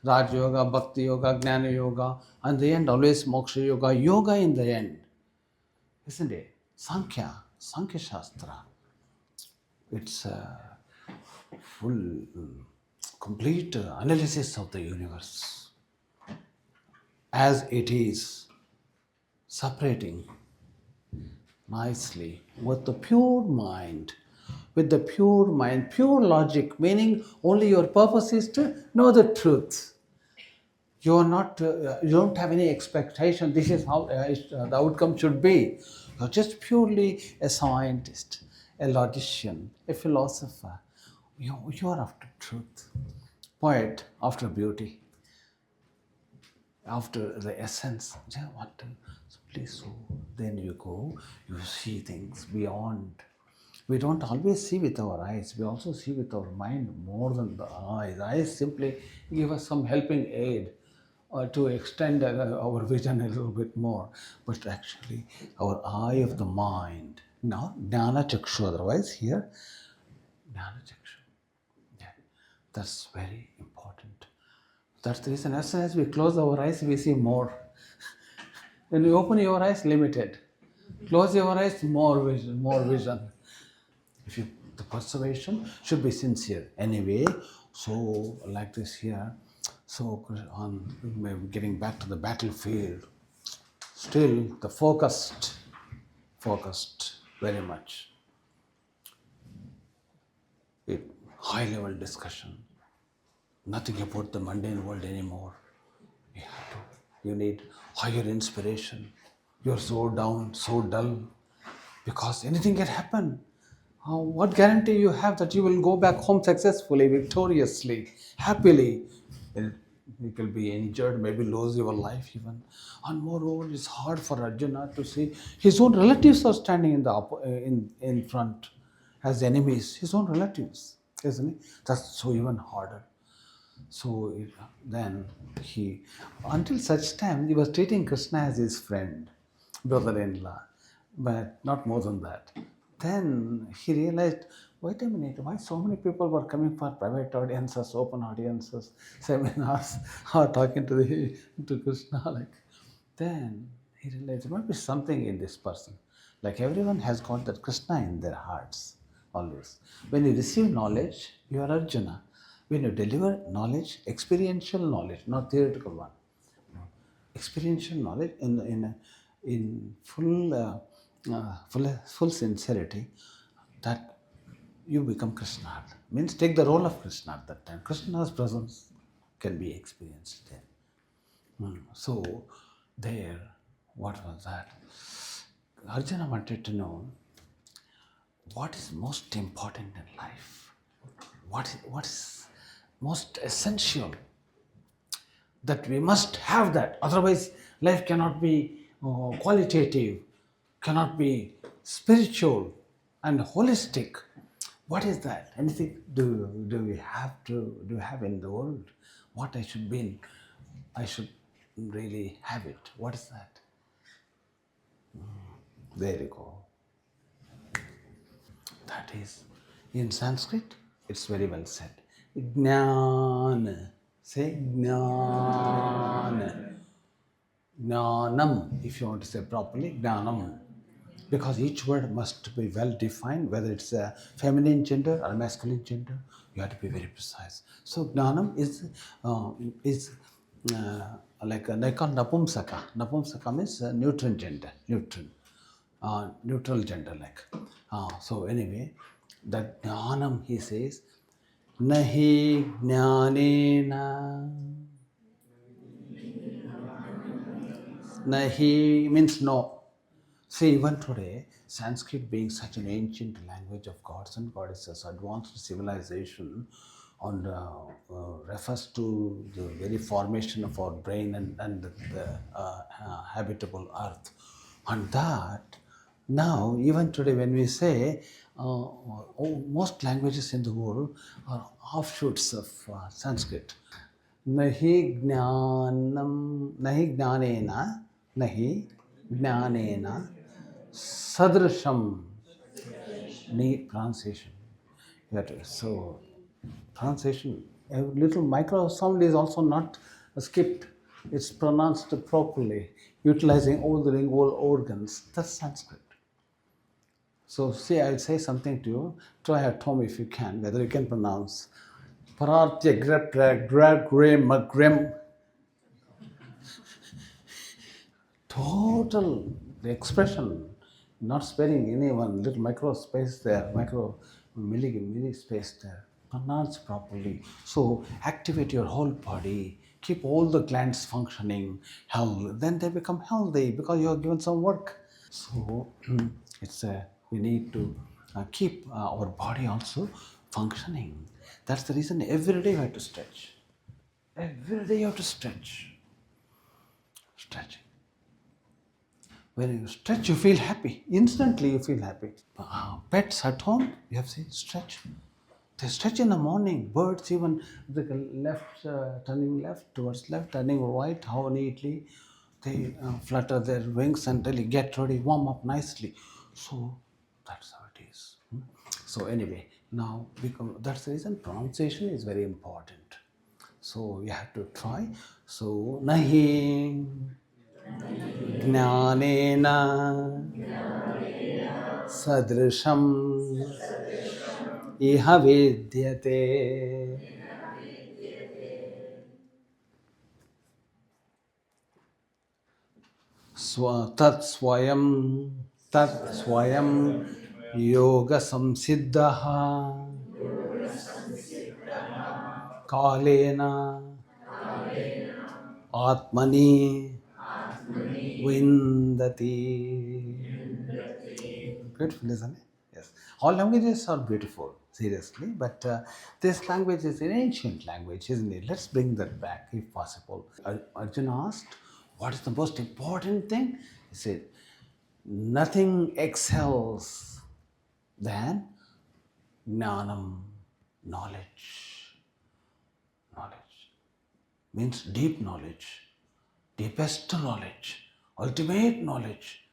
Speaker 4: Raj Yoga, Bhakti Yoga, Jnana Yoga, and the end always Moksha Yoga, yoga in the end. Isn't it? Sankhya Shastra. It's a full, complete analysis of the universe as it is, separating nicely with the pure mind, with the pure mind, pure logic, meaning only your purpose is to know the truth. You are not, you don't have any expectation. This is how the outcome should be. You're just purely a scientist, a logician, a philosopher. You are after truth. Poet after beauty, after the essence. You want to simply so. Then you go, you see things beyond. We don't always see with our eyes. We also see with our mind more than the eyes. Eyes simply give us some helping aid to extend our vision a little bit more. But actually, our eye of the mind, now Dhyana Chakshu, otherwise here, Dhyana Chakshu. Yeah, that's very important. That's the reason as soon as we close our eyes, we see more. When you open your eyes, limited. Close your eyes, more vision, more vision. If you, the perseveration should be sincere. Anyway, so like this here, so on getting back to the battlefield, still the focused very much. High level discussion. Nothing about the mundane world anymore. You need higher inspiration. You're so down, so dull, because anything can happen. What guarantee you have that you will go back home successfully, victoriously, happily? You will be injured, maybe lose your life even. And moreover, it's hard for Arjuna to see his own relatives are standing in front as enemies. His own relatives, isn't it? That's so even harder. So then until such time, he was treating Krishna as his friend, brother-in-law, but not more than that. Then he realized, wait a minute, why so many people were coming for private audiences, open audiences, seminars, or talking to Krishna like. Then he realized there must be something in this person. Like everyone has got that Krishna in their hearts, always. When you receive knowledge, you are Arjuna. When you deliver knowledge, experiential knowledge, not theoretical one, experiential knowledge in full sincerity, that you become Krishna. Means take the role of Krishna at that time. Krishna's presence can be experienced there. So there, what was that? Arjuna wanted to know what is most important in life. What is most essential? That we must have that. Otherwise, life cannot be qualitative, cannot be spiritual and holistic. What is that? Anything do we have in the world? What I should be in? I should really have it. What is that? There you go. That is, in Sanskrit, it's very well said. Jnana. Say Jnana. Jnanam, if you want to say properly, Jnanam. Because each word must be well defined, whether it's a feminine gender or masculine gender, you have to be very precise. So Jnanam is like they call Napumsaka. Napumsaka means neutral gender, neutral gender like. So anyway, that Jnanam, he says, Nahi Jnanena. Nahi means no. See, even today, Sanskrit being such an ancient language of gods and goddesses, advanced civilization, refers to the very formation of our brain and the habitable earth. And that, now, even today, when we say most languages in the world are offshoots of Sanskrit. Nahi jnanena, nahi jnanena sadrisham. Need pronunciation. So, pronunciation, a little micro sound is also not skipped. It's pronounced properly, utilizing all the lingual organs. That's Sanskrit. So, see, I'll say something to you. Try at home if you can, whether you can pronounce. Paratya grep drag grem. Total, the expression, not sparing anyone, little micro space there, micro milli space there. Pronounce properly. So activate your whole body. Keep all the glands functioning. Then they become healthy because you are given some work. So we need to keep our body also functioning. That's the reason every day you have to stretch. Every day you have to stretch. Stretching. When you stretch, you feel happy. Instantly, you feel happy. Pets at home, you have seen stretch. They stretch in the morning. Birds, even the turning left towards left, turning right, how neatly they flutter their wings until you get ready, warm up nicely. So that's how it is. So anyway, now that's the reason pronunciation is very important. So you have to try. So nahi ज्ञानेन सदृशम् इह विद्यते तत्स्वयं योगसंसिद्धः कालेन आत्मनि विन्दति. Beautiful, isn't it? Yes. All languages are beautiful, seriously, but this language is an ancient language, isn't it? Let's bring that back if possible. Arjuna asked, what is the most important thing? He said, nothing excels than jnanam, knowledge. Knowledge means deep knowledge, deepest knowledge, ultimate knowledge.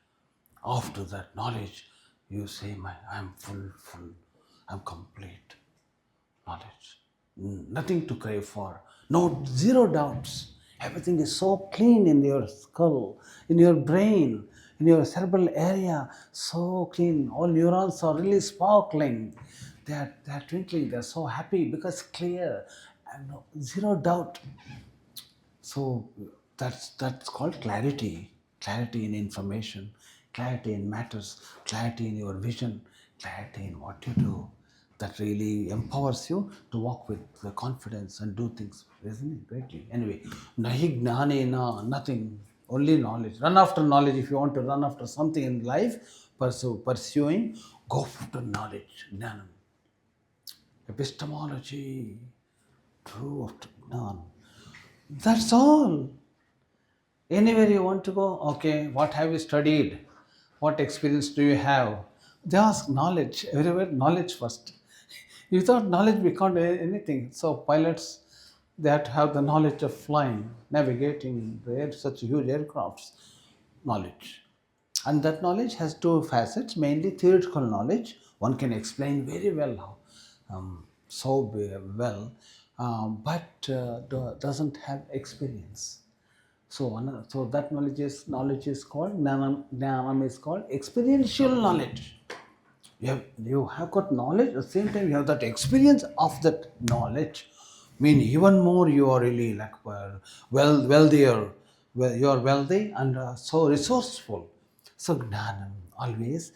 Speaker 4: After that knowledge, you say, I'm full, I'm complete. Knowledge. Nothing to crave for. No, zero doubts. Everything is so clean in your skull, in your brain, in your cerebral area, so clean. All neurons are really sparkling. They're twinkling, they're so happy because clear and zero doubt. So that's called clarity. Clarity in information, clarity in matters, clarity in your vision, clarity in what you do. That really empowers you to walk with the confidence and do things, isn't it? Greatly. Anyway, nahi gnanena, nothing, only knowledge. Run after knowledge. If you want to run after something in life, pursuing, go after knowledge, jnanam. Epistemology, true after jnana. That's all. Anywhere you want to go, okay, what have you studied? What experience do you have? They ask knowledge, everywhere knowledge first. Without knowledge, we can't do anything. So pilots, they have to have the knowledge of flying, navigating such huge aircrafts, knowledge. And that knowledge has two facets, mainly theoretical knowledge. One can explain very well, but doesn't have experience. So that knowledge is called jnanam is called experiential knowledge. You have got knowledge, at the same time you have that experience of that knowledge. Mean even more you are really like wealthier. Well, you are wealthy and so resourceful. So jnanam, always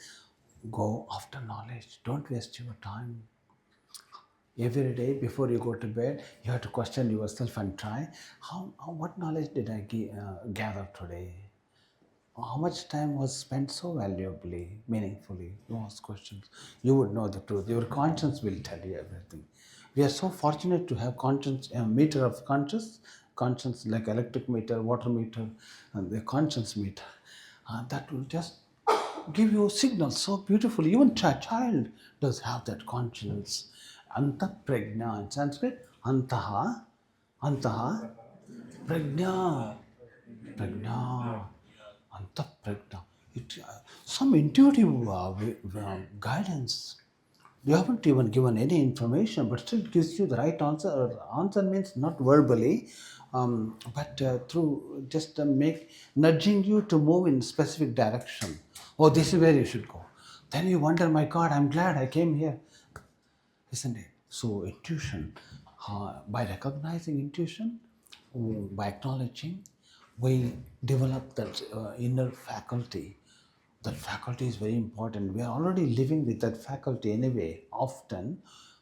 Speaker 4: go after knowledge. Don't waste your time. Every day before you go to bed, you have to question yourself and try, what knowledge did I gather today? How much time was spent so valuably, meaningfully? You ask questions. You would know the truth. Your conscience will tell you everything. We are so fortunate to have conscience, a meter of conscience like electric meter, water meter, and the conscience meter. That will just give you signals so beautifully. Even a child does have that conscience. Anta prajna in Sanskrit, antaha, prajna, prajna, anta prajna. Some intuitive guidance. You haven't even given any information, but still gives you the right answer. Answer means not verbally, but through just nudging you to move in specific direction. Oh, this is where you should go. Then you wonder, my God, I'm glad I came here. Isn't it? So intuition, by recognizing intuition, by acknowledging, we develop that inner faculty That faculty is very important. We are already living with that faculty anyway, often,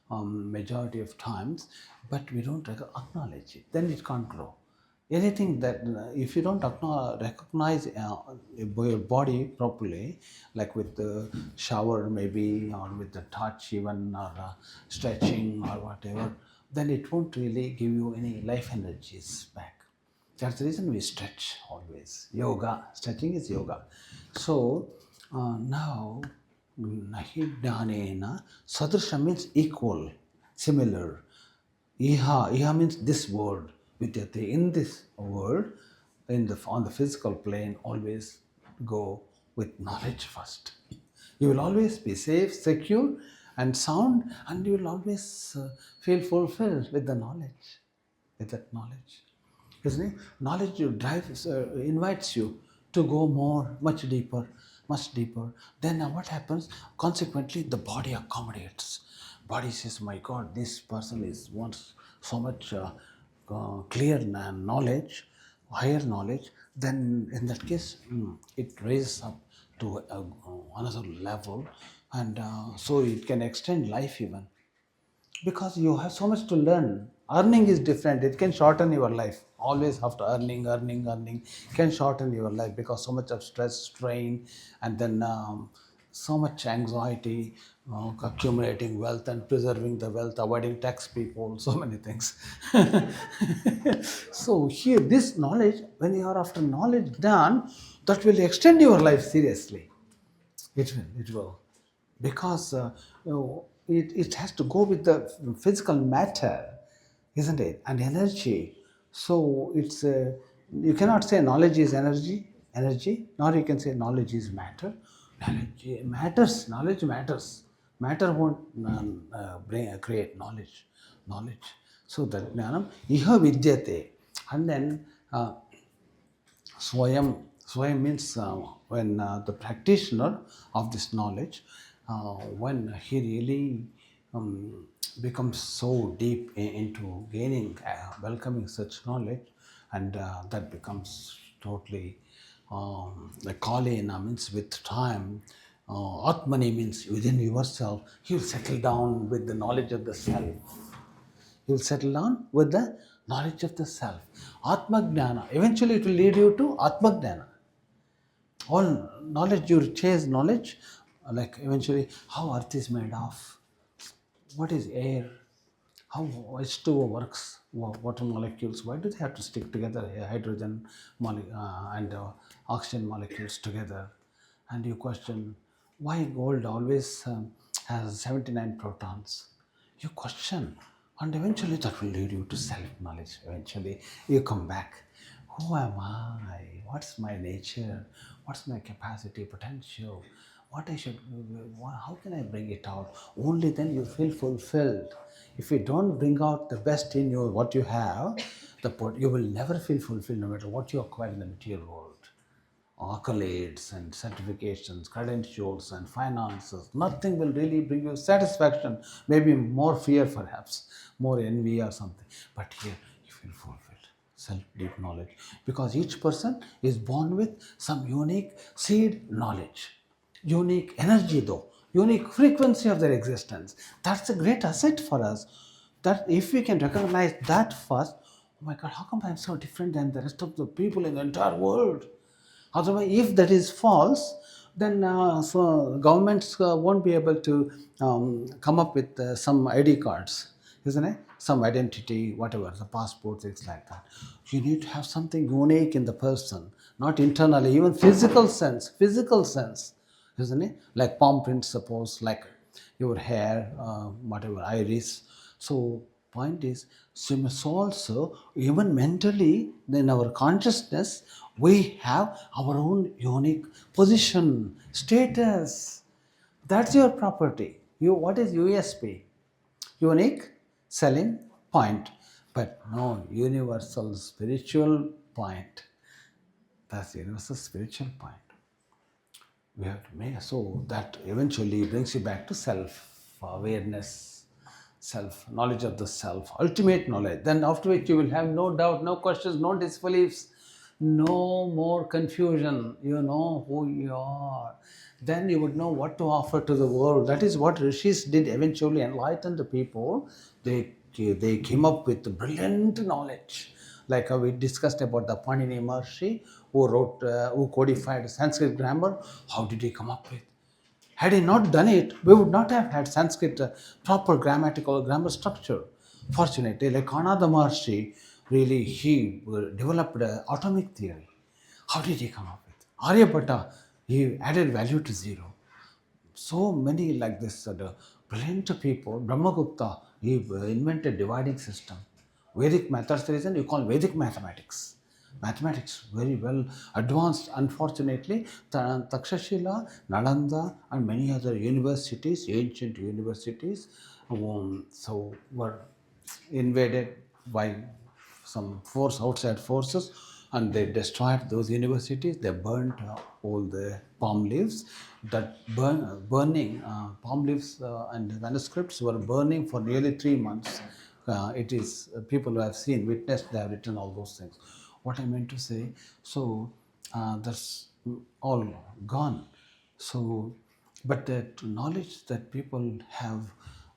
Speaker 4: majority of times, but we don't acknowledge it. Then it can't grow. Anything that, if you don't recognize your body properly, like with the shower maybe, or with the touch even, or stretching or whatever, then it won't really give you any life energies back. That's the reason we stretch always. Yoga, stretching is yoga. So now, nahi jnanena, sadrisha means equal, similar. Iha means this world. Vidyate, in this world, on the physical plane, always go with knowledge first. You will always be safe, secure, and sound, and you will always feel fulfilled with the knowledge, with that knowledge. Isn't it? Knowledge drives, invites you to go more, much deeper, much deeper. Then what happens? Consequently, the body accommodates. Body says, "My God, this person wants so much clear knowledge, higher knowledge." Then, in that case, it raises up to another level, and so it can extend life even, because you have so much to learn. Earning is different. It can shorten your life. Always after earning can shorten your life, because so much of stress, strain, and then so much anxiety, accumulating wealth and preserving the wealth, avoiding tax people, so many things. So here, this knowledge, when you are after knowledge done, that will extend your life seriously. It will, because it has to go with the physical matter, isn't it? And energy. So it's you cannot say knowledge is energy, nor you can say knowledge is matter. Knowledge matters. Knowledge matters. Matter won't create knowledge. So that jnanam iha vidyate, and then Swayam. Swayam means when the practitioner of this knowledge, when he really becomes so deep into gaining, welcoming such knowledge, and that becomes totally, like Kalena means with time, Atmani means within yourself, you settle down with the knowledge of the self. You'll settle down with the knowledge of the self. Atma Jnana. Eventually it will lead you to Atma Jnana. All knowledge, you chase knowledge, like eventually how earth is made of, what is air, how H2O works, water molecules, why do they have to stick together, hydrogen and oxygen molecules together? And you question why gold always has 79 protons. You question, and eventually that will lead you to self-knowledge. Eventually you come back. Who am I? What's my nature? What's my capacity, potential? What I should, how can I bring it out? Only then you feel fulfilled. If you don't bring out the best in you, what you have, you will never feel fulfilled no matter what you acquire in the material world. Accolades and certifications, credentials and finances, nothing will really bring you satisfaction. Maybe more fear perhaps, more envy or something. But here you feel fulfilled. Self-deep knowledge. Because each person is born with some unique seed knowledge. Unique energy though. Unique frequency of their existence. That's a great asset for us. That if we can recognize that first, oh my God, how come I'm so different than the rest of the people in the entire world? Otherwise, if that is false, then so governments won't be able to come up with some ID cards, isn't it? Some identity, whatever, the passport, things like that. You need to have something unique in the person, not internally, even physical sense, isn't it? Like palm print, suppose, like your hair, whatever, iris. So point is, so also even mentally in our consciousness we have our own unique position, status. That's your property. What is USP? Unique selling point. But no, universal spiritual point. That's the universal spiritual point. We have to make, so that eventually brings you back to self awareness, self knowledge of the self, ultimate knowledge. Then after which you will have no doubt, no questions, no disbeliefs. No more confusion. You know who you are. Then you would know what to offer to the world. That is what rishis did eventually enlighten the people. They came up with brilliant knowledge. Like we discussed about the Panini Maharshi who codified Sanskrit grammar. How did he come up with? Had he not done it, we would not have had Sanskrit proper grammar structure. Fortunately, like Kanada Maharshi, really he developed atomic theory. How did he come up with? Aryabhatta, he added value to zero. So many like this brilliant people. Brahmagupta, he invented dividing system. Vedic math, that's the reason you call Vedic mathematics. Mathematics very well advanced. Unfortunately, Takshashila, Nalanda, and many other universities, ancient universities, were invaded by some outside forces, and they destroyed those universities. They burnt all the palm leaves. Burning palm leaves and manuscripts were burning for nearly 3 months. It is people who have witnessed, they have written all those things. What I meant to say, so that's all gone. So, but that knowledge that people have,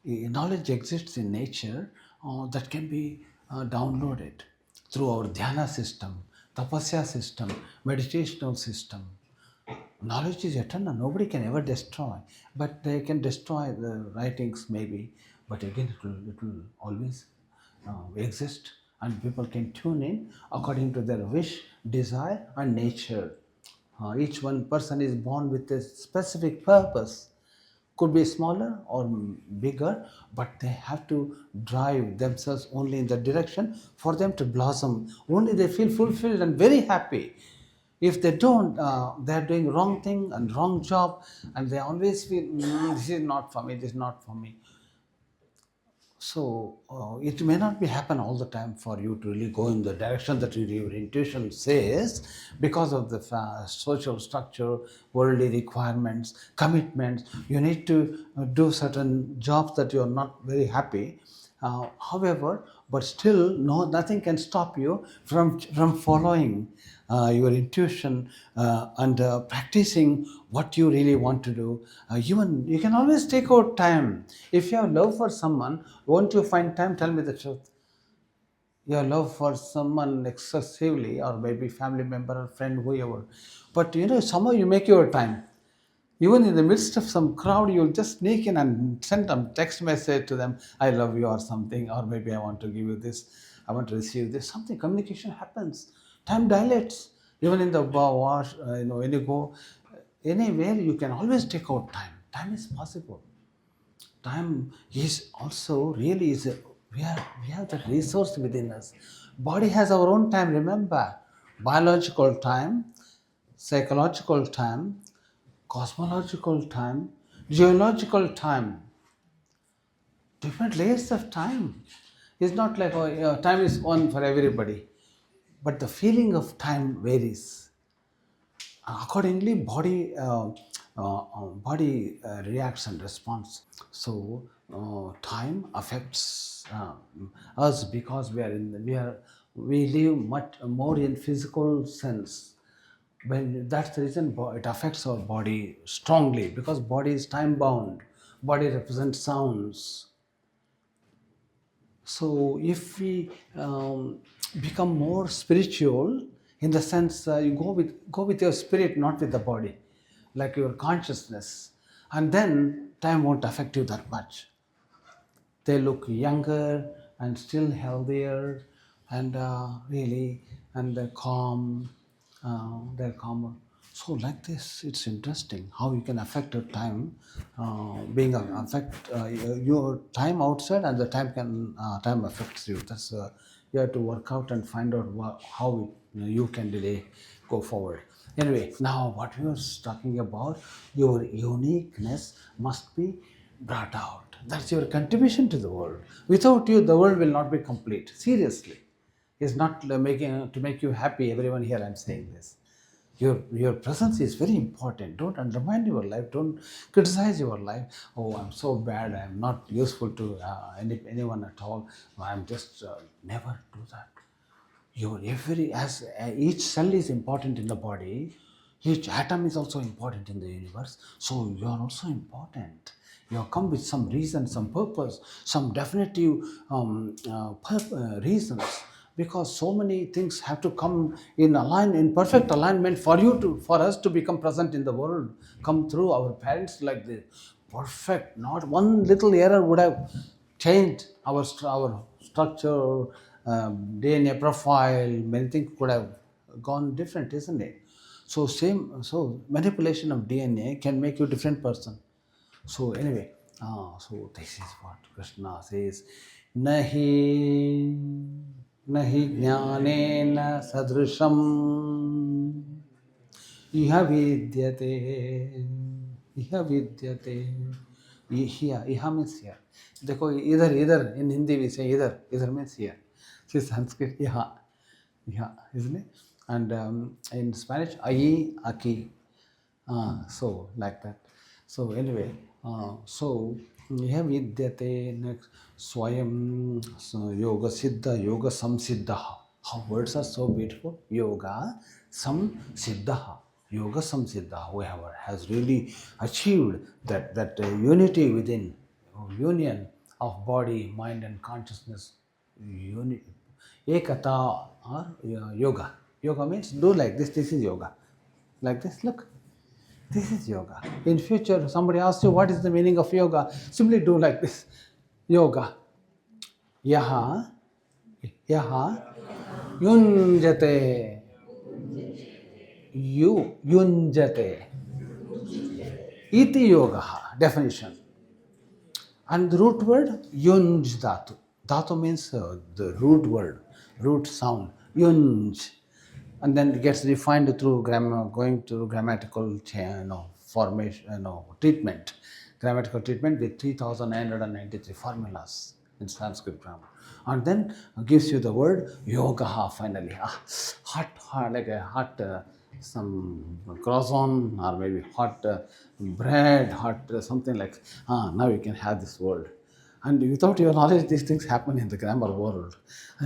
Speaker 4: knowledge exists in nature that can be downloaded through our dhyana system, tapasya system, meditational system. Knowledge is eternal. Nobody can ever destroy, but they can destroy the writings maybe. But again, it will always exist, and people can tune in according to their wish, desire, and nature. Each one person is born with a specific purpose. Could be smaller or bigger, but they have to drive themselves only in that direction for them to blossom. Only they feel fulfilled and very happy. If they don't, they're doing wrong thing and wrong job, and they always feel, this is not for me, this is not for me. So it may not be happen all the time for you to really go in the direction that your intuition says, because of the social structure, worldly requirements, commitments. You need to do certain jobs that you are not very happy. However, but still, nothing can stop you from following your intuition and practicing what you really want to do. Even you can always take out time. If you have love for someone, won't you find time? Tell me the truth. Your love for someone excessively, or maybe family member or friend, whoever. But somehow you make your time. Even in the midst of some crowd, you'll just sneak in and send a text message to them, I love you or something, or maybe I want to give you this, I want to receive this. Something, communication happens. Time dilates. Even in the wash, when you go anywhere, you can always take out time. Time is possible. Time is also really we have that resource within us. Body has our own time, remember. Biological time, psychological time, cosmological time, geological time, different layers of time. It's not like time is one for everybody, but the feeling of time varies. Accordingly, body reacts and responds. So time affects us because we live much more in physical sense. When that's the reason it affects our body strongly, because body is time bound. Body represents sounds. So if we become more spiritual, in the sense you go with your spirit, not with the body, like your consciousness, and then time won't affect you that much. They look younger and still healthier, and really, and they're calm. They're calmer. So like this, it's interesting how you can affect your time, being affect your time outside, and the time affects you. That's you have to work out and find out how you can really go forward. Anyway, now what we were talking about, your uniqueness must be brought out. That's your contribution to the world. Without you, the world will not be complete. Seriously, it's not making to make you happy. Everyone here, I'm saying this. Your presence is very important. Don't undermine your life. Don't criticize your life. Oh, I'm so bad. I'm not useful to anyone at all. I'm just never do that. Each cell is important in the body, each atom is also important in the universe. So you are also important. You have come with some reason, some purpose, some definitive reasons. Because so many things have to come in perfect alignment for us to become present in the world, come through our parents like this. Perfect. Not one little error would have changed our structure, DNA profile. Many things could have gone different, isn't it? So manipulation of DNA can make you a different person. So anyway, so this is what Krishna says. Nahi nahi jnanena sadrisham iha vidyate iha vidyate. Iha means here. देखो इधर इधर in Hindi we say इधर means here. So Sanskrit iha, isn't it? And in Spanish ayi aki. So like that. So anyway, so यह विद्यते next स्वयं yoga siddha yoga samsiddha. How words are so beautiful. Yoga samsiddha. Yoga samsiddha. Whoever has really achieved that unity within, union of body, mind, and consciousness. Ekata or yoga. Yoga means do like this. This is yoga. Like this. Look. This is yoga. In future, somebody asks you what is the meaning of yoga. Simply do like this. Yoga. Yaha yunjate. Yunjate. Iti yoga. Definition. And the root word yunj dhatu. Dhatu means the root word, root sound. Yunj. And then it gets refined through going to grammatical formation, treatment, grammatical treatment with 3,993 formulas in Sanskrit grammar, and then gives you the word yoga finally. Hot, like a hot some croissant or maybe hot bread, hot something like. Now you can have this word. And without your knowledge, these things happen in the grammar world.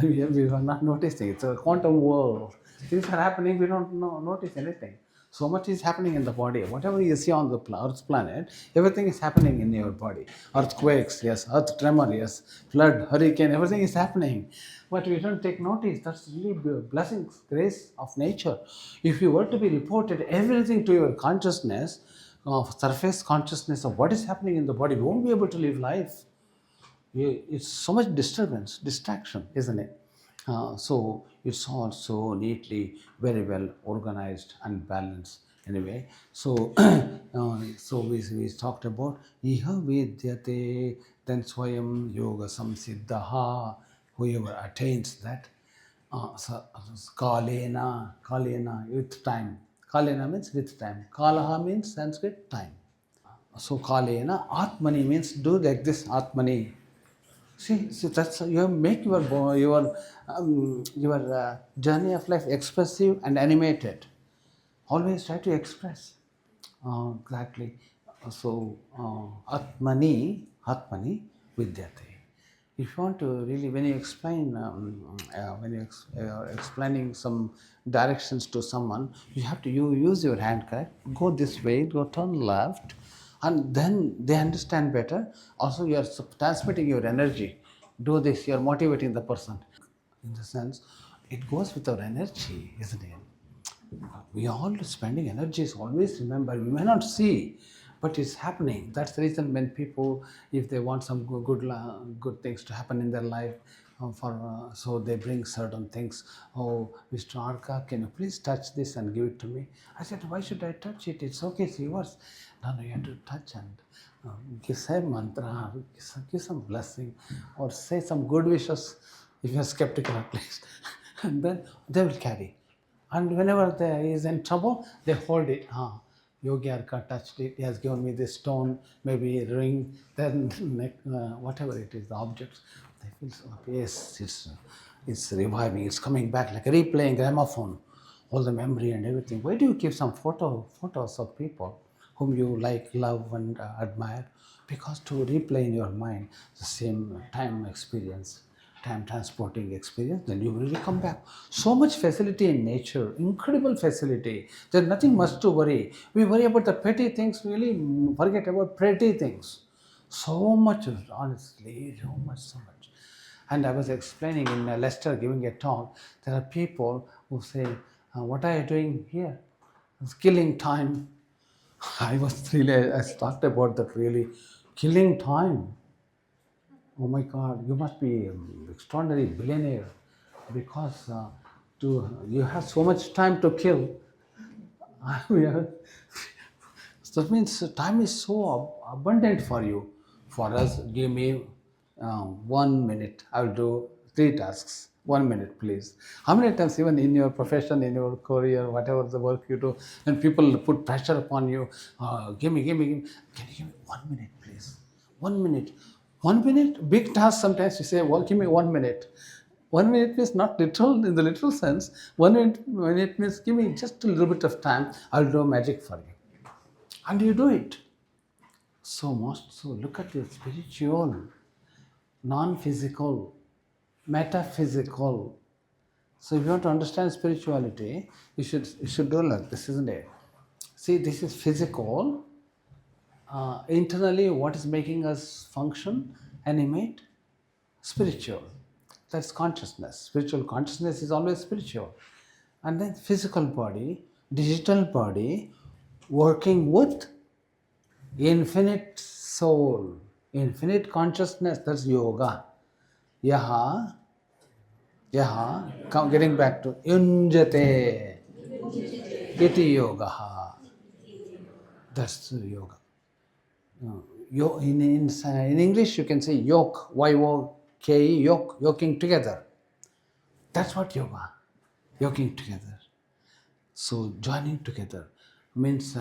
Speaker 4: We are not noticing. It's a quantum world. Things are happening, we don't notice anything. So much is happening in the body. Whatever you see on the Earth's planet, everything is happening in your body. Earthquakes, yes. Earth tremor, yes. Flood, hurricane, everything is happening. But we don't take notice. That's really blessings, grace of nature. If you were to be reported everything to your consciousness, surface consciousness of what is happening in the body, you won't be able to live life. It's so much disturbance, distraction, isn't it? So it's all so neatly, very well organized and balanced. Anyway, so so we talked about iha vidyate, then swayam yoga samsiddha. Whoever attains that, kalena with time. Kalena means with time. Kalaha means Sanskrit time. So kalena atmani means do like this atmani. See, that's you make your journey of life expressive and animated. Always try to express exactly. So atmani vidyate. If you want to really, when you explain, are explaining some directions to someone, you have to use your hand, correct? Go this way, go turn left, and then they understand better. Also, you are transmitting your energy. Do this, you are motivating the person. In the sense, it goes with our energy, isn't it? We are all spending energies. Always remember, we may not see, but it's happening. That's the reason when people, if they want some good things to happen in their life, so they bring certain things. Oh, Mr. Arka, can you please touch this and give it to me? I said, why should I touch it? It's okay, it's yours. No, you have to touch and give some mantra, give some blessing, or say some good wishes if you're skeptical at least. And then they will carry. And whenever there is in trouble, they hold it. Yogi Arka touched it. He has given me this stone, maybe a ring, then whatever it is, the objects. They feel so happy. Yes, it's reviving. It's coming back like a replaying gramophone. All the memory and everything. Why do you keep some photos of people whom you like, love, and admire? Because to replay in your mind the same time experience. time transporting experience, then you will really come back. So much facility in nature, incredible facility. There's nothing much to worry. We worry about the petty things, really forget about pretty things. So much, honestly, so much. And I was explaining in Leicester, giving a talk, there are people who say, what are you doing here? It's killing time. I was really, I talked about that really, killing time. Oh my God, you must be an extraordinary billionaire because you have so much time to kill. Yeah. So that means time is so abundant for you. For us, give me 1 minute. I'll do 3 tasks. 1 minute, please. How many times, even in your profession, in your career, whatever the work you do, and people put pressure upon you, give me. Can you give me 1 minute, please? 1 minute. 1 minute, big task sometimes you say, well, give me 1 minute. 1 minute means not literal in the literal sense. 1 minute means give me just a little bit of time. I'll do magic for you. And you do it. So most so look at your spiritual, non-physical, metaphysical. So if you want to understand spirituality, you should do like this, isn't it? See, this is physical. Internally, what is making us function, animate? Spiritual. That's consciousness. Spiritual consciousness is always spiritual. And then physical body, digital body, working with infinite soul, infinite consciousness. That's yoga. Yaha, getting back to yunjate, iti yoga. That's the yoga. In English, you can say yoke, Y-O-K-E, yoke, yoking together. That's what yoga, yoking together. So joining together means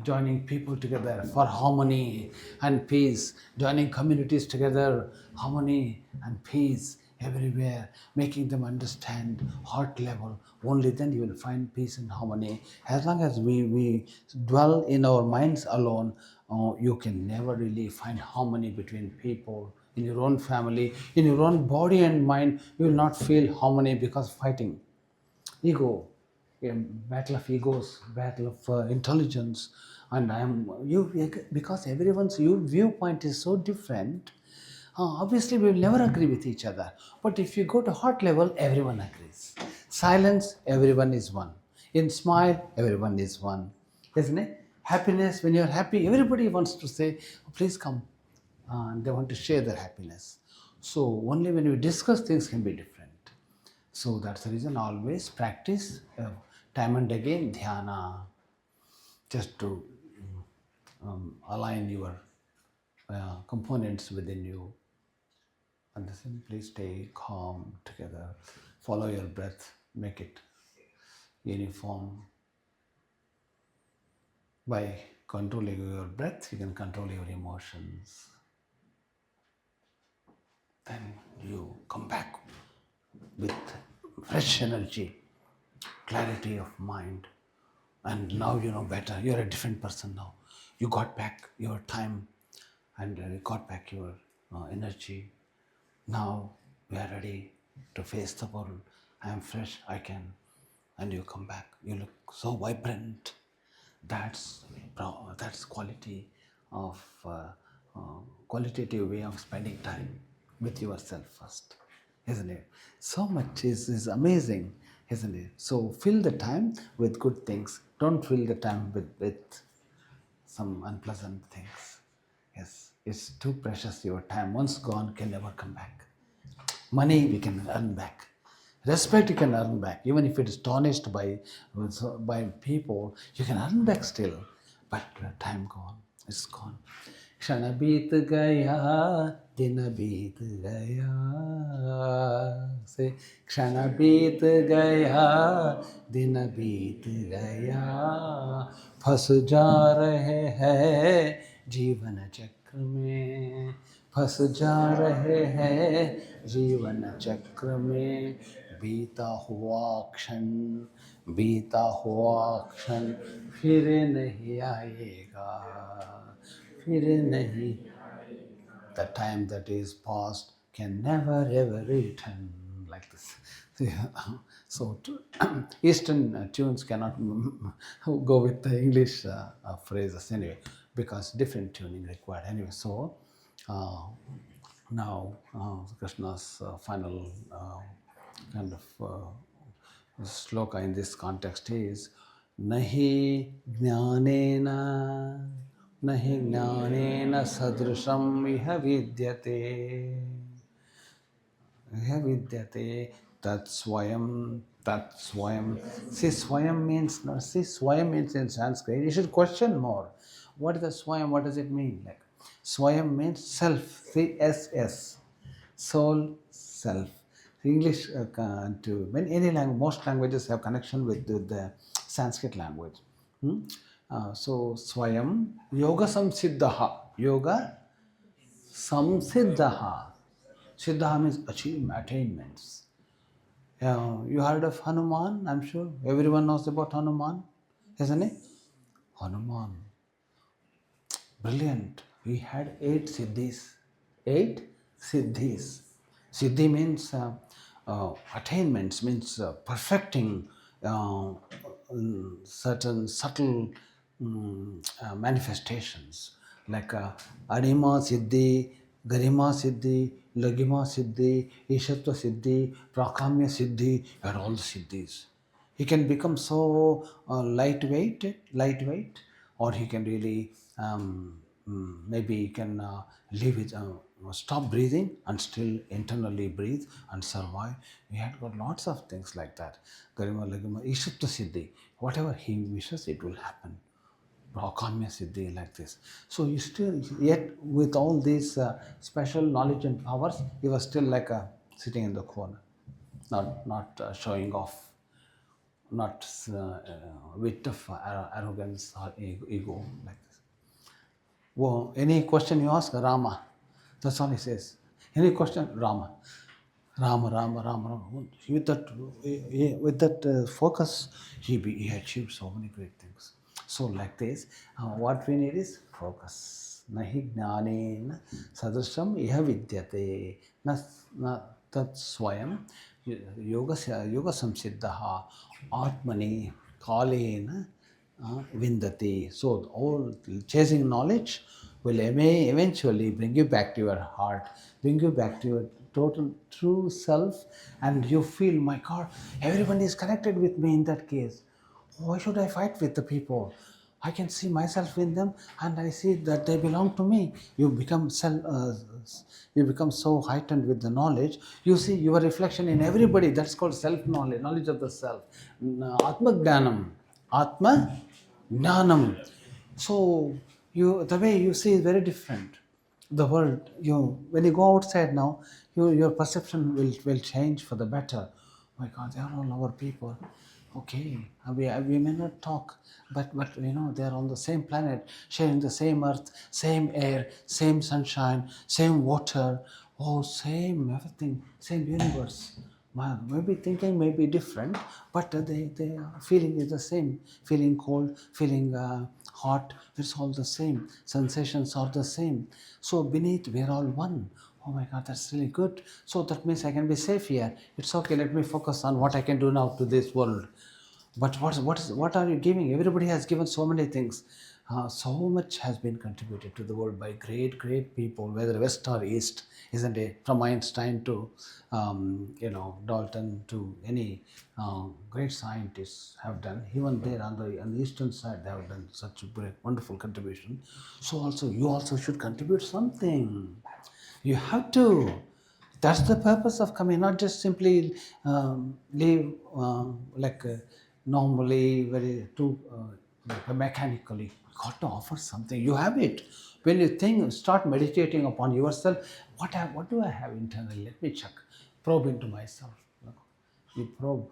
Speaker 4: joining people together for harmony and peace, joining communities together, harmony and peace everywhere, making them understand heart level. Only then you will find peace and harmony. As long as we dwell in our minds alone, you can never really find harmony between people. In your own family, in your own body and mind, you will not feel harmony because fighting. Ego, a battle of egos, battle of intelligence, and I am you because everyone's viewpoint is so different. Obviously, we will never agree with each other. But if you go to heart level, everyone agrees. Silence, everyone is one. In smile, everyone is one, isn't it? Happiness, when you're happy, everybody wants to say, "Oh, please come." And they want to share their happiness. So only when you discuss things can be different. So that's the reason always practice time and again dhyana, just to align your components within you, and simply stay calm together. Follow your breath, make it uniform. By controlling your breath, you can control your emotions. Then you come back with fresh energy, clarity of mind, and now you know better. You're a different person now. You got back your time and you got back your energy. Now we are ready to face the world. I am fresh, I can. And you come back. You look so vibrant. That's quality of qualitative way of spending time with yourself first, isn't it? So much is amazing, isn't it? So fill the time with good things. Don't fill the time with some unpleasant things. Yes, it's too precious. Your time once gone can never come back. Money we can earn back. Respect you can earn back. Even if it is tarnished by people, you can earn back still. But time gone, it's gone. Kshana beet gaya, din beet gaya. Say, Kshana beet gaya, din beet gaya. फंस जा रहे हैं जीवन चक्र में, फंस जा रहे हैं जीवन चक्र में. बीता हुआ क्षण फिर नहीं आएगा, फिर नहीं. The time that is past can never ever return, like this. Yeah. So Eastern tunes cannot go with the English phrases anyway, because different tuning required anyway. So now Krishna's final kind of sloka in this context is nahi jnanena sadrusham iha vidyate. Vidyate tat swayam. See, swayam means, no, see, swayam means in Sanskrit. You should question more. What is the swayam? What does it mean? Like, swayam means self. CSS. Soul, self. English, when any language, most languages have connection with the Sanskrit language. So, swayam, yoga samsiddhaha. Yoga samsiddhaha. Siddha means attainments. You heard of Hanuman, I'm sure. Everyone knows about Hanuman, isn't it? Hanuman, brilliant. He had 8 siddhis. 8 siddhis. Siddhi means attainments, means perfecting certain subtle manifestations, like Arima Siddhi, Garima Siddhi, Lagima Siddhi, Ishatva Siddhi, Prakamya Siddhi, and all the Siddhis. He can become so lightweight, or he can really maybe he can leave it, stop breathing and still internally breathe and survive. We had got lots of things like that. Garima, Lagima, Ishatva Siddhi, whatever he wishes, it will happen. Prakamya Siddhi, like this. So you still, yet with all these special knowledge and powers, he was still like sitting in the corner, not showing off, not bit of arrogance or ego, like this. Well, any question you ask, Rama. That's all he says. Any question, Rama. Rama, Rama, Rama, Rama. With that focus, he achieved so many great things. So like this, what we need is focus. Nahi jnanena sadrusham iha vidyate. Na tat swayam yoga samsiddhaha atmani kalena vindati. So all chasing knowledge will eventually bring you back to your heart, bring you back to your total true self, and you feel, my God, everyone is connected with me in that case. Why should I fight with the people? I can see myself in them, and I see that they belong to me. You become you become so heightened with the knowledge. You see your reflection in everybody. That's called self-knowledge, knowledge of the self. Atma Jnanam. Atma Jnanam. So the way you see is very different. The world, when you go outside now, your perception will change for the better. Oh my God, they are all our people. Okay, we may not talk, but they are on the same planet, sharing the same earth, same air, same sunshine, same water, same everything, same universe. Maybe thinking may be different, but they feeling is the same. Feeling cold, feeling hot, it's all the same. Sensations are the same. So beneath, we're all one. Oh my God, that's really good. So that means I can be safe here. It's okay, let me focus on what I can do now to this world. But what are you giving? Everybody has given so many things. So much has been contributed to the world by great people, whether West or East, isn't it? From Einstein to, Dalton to any great scientists have done. Even there on the eastern side, they have done such a great, wonderful contribution. So you also should contribute something. You have to. That's the purpose of coming, not just simply live normally, very too mechanically. You got to offer something. You have it. When you start meditating upon yourself, what do I have internally? Let me check. Probe into myself. You probe.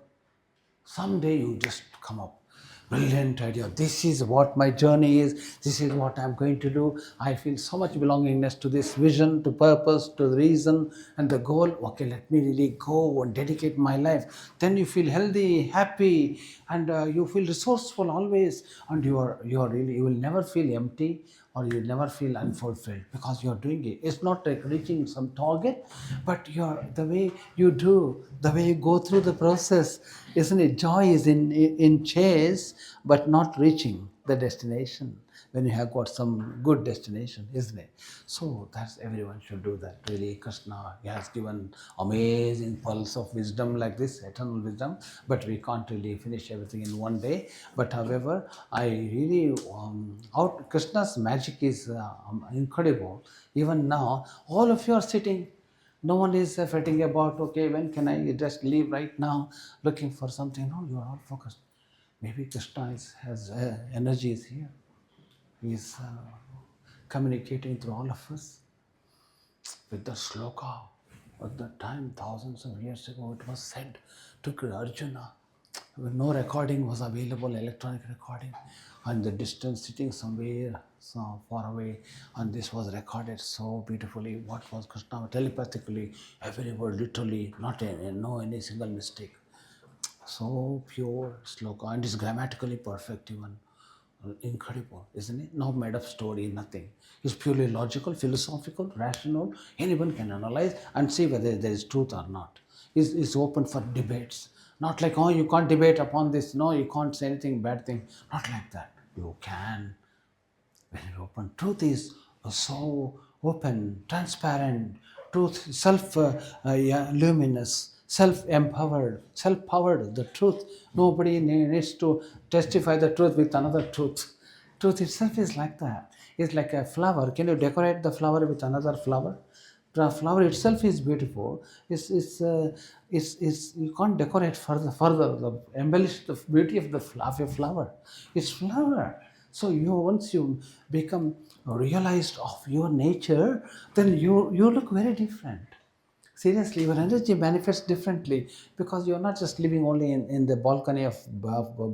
Speaker 4: Someday you just come up. brilliant idea. This is what my journey is. This is what I'm going to do. I feel so much belongingness to this vision, to purpose, to the reason and the goal. Okay, let me really go and dedicate my life. Then you feel healthy, happy, and you feel resourceful always. And you will never feel empty, or you will never feel unfulfilled, because you are doing it. It's not like reaching some target, but the way you do, the way you go through the process, isn't it? Joy is in chase, but not reaching the destination. When you have got some good destination, isn't it? So that's, everyone should do that. Really, Krishna, he has given amazing pulse of wisdom like this, eternal wisdom, but we can't really finish everything in one day. But however, I really, Krishna's magic is incredible. Even now, all of you are sitting. No one is fretting about, okay, when can I just leave right now, looking for something. No, you are all focused. Maybe Krishna has energy is here. He is communicating through all of us with the sloka. At that time, thousands of years ago, it was said to Arjuna, when no recording was available, electronic recording, and the distance sitting somewhere so far away, and this was recorded so beautifully. What was Krishna? Telepathically, every word literally, not any single mistake. So pure sloka, and is grammatically perfect even. Incredible, isn't it? Not made up story, nothing. It's purely logical, philosophical, rational. Anyone can analyze and see whether there is truth or not. It's open for debates. Not like, oh, you can't debate upon this. No, you can't say anything bad thing. Not like that. You can. Very open. Truth is so open, transparent. Truth, luminous, self-empowered, self-powered. The truth. Nobody needs to testify the truth with another truth. Truth itself is like that. It's like a flower. Can you decorate the flower with another flower? The flower itself is beautiful. You can't decorate further, embellish the beauty of a flower. It's flower. So once you become realized of your nature, then you look very different. Seriously, your energy manifests differently, because you're not just living only in the balcony of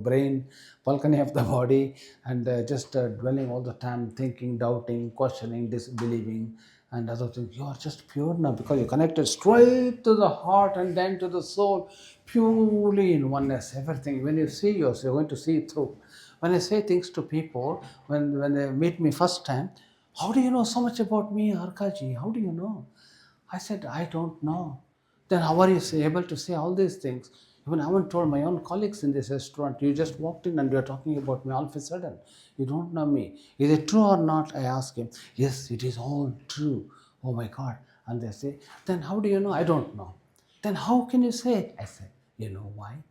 Speaker 4: brain, balcony of the body, and just dwelling all the time, thinking, doubting, questioning, disbelieving, and other things. You are just pure now, because you're connected straight to the heart and then to the soul, purely in oneness. Everything. When you see yours, you're going to see it through. When I say things to people, when they meet me first time, how do you know so much about me, Arkaji? How do you know? I said, I don't know. Then how are you able to say all these things? Even I haven't told my own colleagues in this restaurant, you just walked in and you're talking about me all of a sudden. You don't know me. Is it true or not? I ask him. Yes, it is all true. Oh my God. And they say, then how do you know? I don't know. Then how can you say? I said, you know why?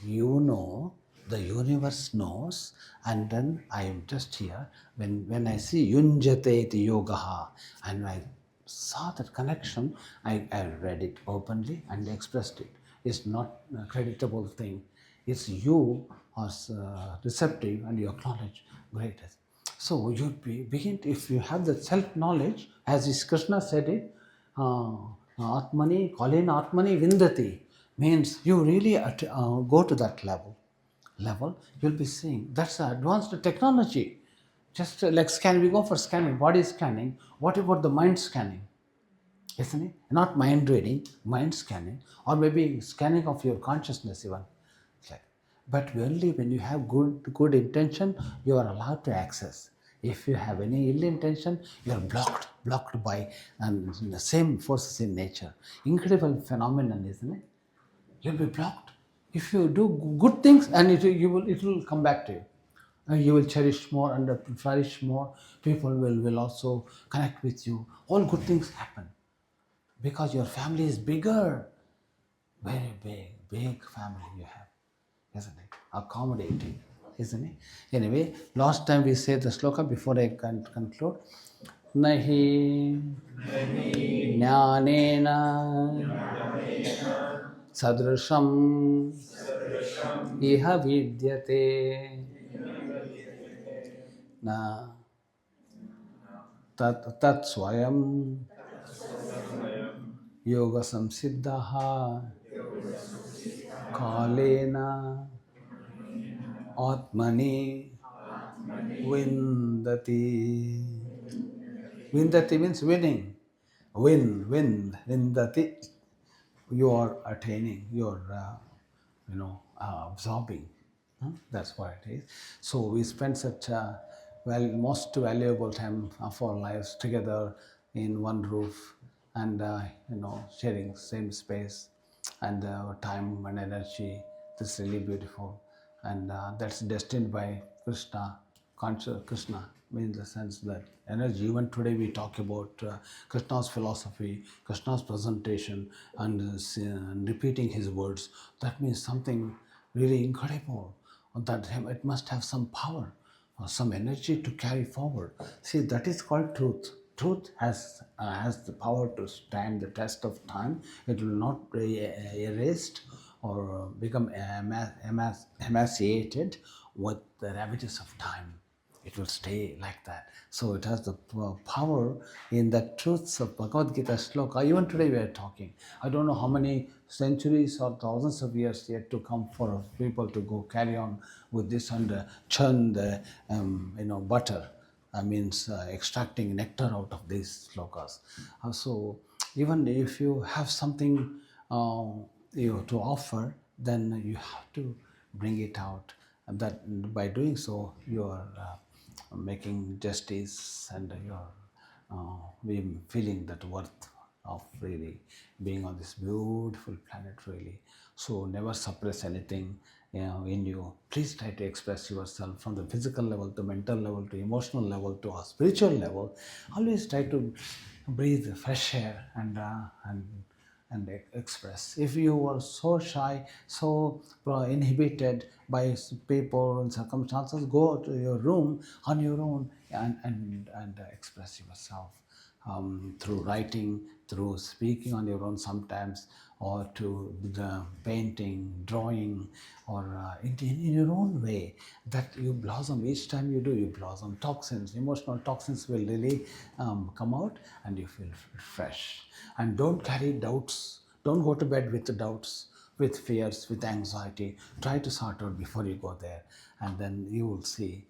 Speaker 4: You know, the universe knows, and then I am just here. When I see Yunjate iti yogaha, and I saw that connection, I read it openly and expressed it. It's not a creditable thing. It's you are receptive and you acknowledge. Great. So you begin, if you have the self-knowledge, as is Krishna said it, Atmani, Kalina Atmani Vindati, means you really go to that level, you'll be seeing. That's advanced technology. Just like scanning, we go for scanning, body scanning. What about the mind scanning? Isn't it? Not mind reading, mind scanning, or maybe scanning of your consciousness even. It's like, but only when you have good intention, you are allowed to access. If you have any ill intention, you are blocked by the same forces in nature. Incredible phenomenon, isn't it? You'll be blocked. If you do good things, and it will come back to you. You will cherish more and flourish more. People will also connect with you. All good things happen because your family is bigger. Very big family you have, isn't it? Accommodating, isn't it? Anyway, last time we said the sloka before I conclude. Nahi jnanena sadrisham iha vidyate na tat swayam yoga samsiddhaha kalena Atmani Vindati. Vindati means winning. Vindati. You are attaining, you are, absorbing. That's what it is. So we spend such a most valuable time of our lives together in one roof, and sharing same space and time and energy. This is really beautiful, and that's destined by Krishna. Conscious Krishna means the sense that energy. Even today we talk about Krishna's philosophy, Krishna's presentation, and repeating his words. That means something really incredible. That it must have some power or some energy to carry forward. See, that is called truth. Truth has the power to stand the test of time. It will not be erased or become emaciated with the ravages of time. It will stay like that. So it has the power in the truths of Bhagavad Gita shloka. Even today we are talking. I don't know how many centuries or thousands of years yet to come for people to go carry on with this and churn the butter. Means extracting nectar out of these slokas. So even if you have something to offer, then you have to bring it out. And that by doing so, you are making justice, and you are feeling that worth of really being on this beautiful planet, really. So never suppress anything in you. Please try to express yourself from the physical level to mental level to emotional level to a spiritual level. Always try to breathe fresh air and express. If you are so shy, so inhibited by people and circumstances, go to your room on your own and express yourself. Through writing, through speaking on your own sometimes, or to the painting, drawing, or in your own way, that you blossom. Each time you do, you blossom. Toxins, emotional toxins will really come out, and you feel fresh. And don't carry doubts. Don't go to bed with doubts, with fears, with anxiety. Try to sort out before you go there, and then you will see,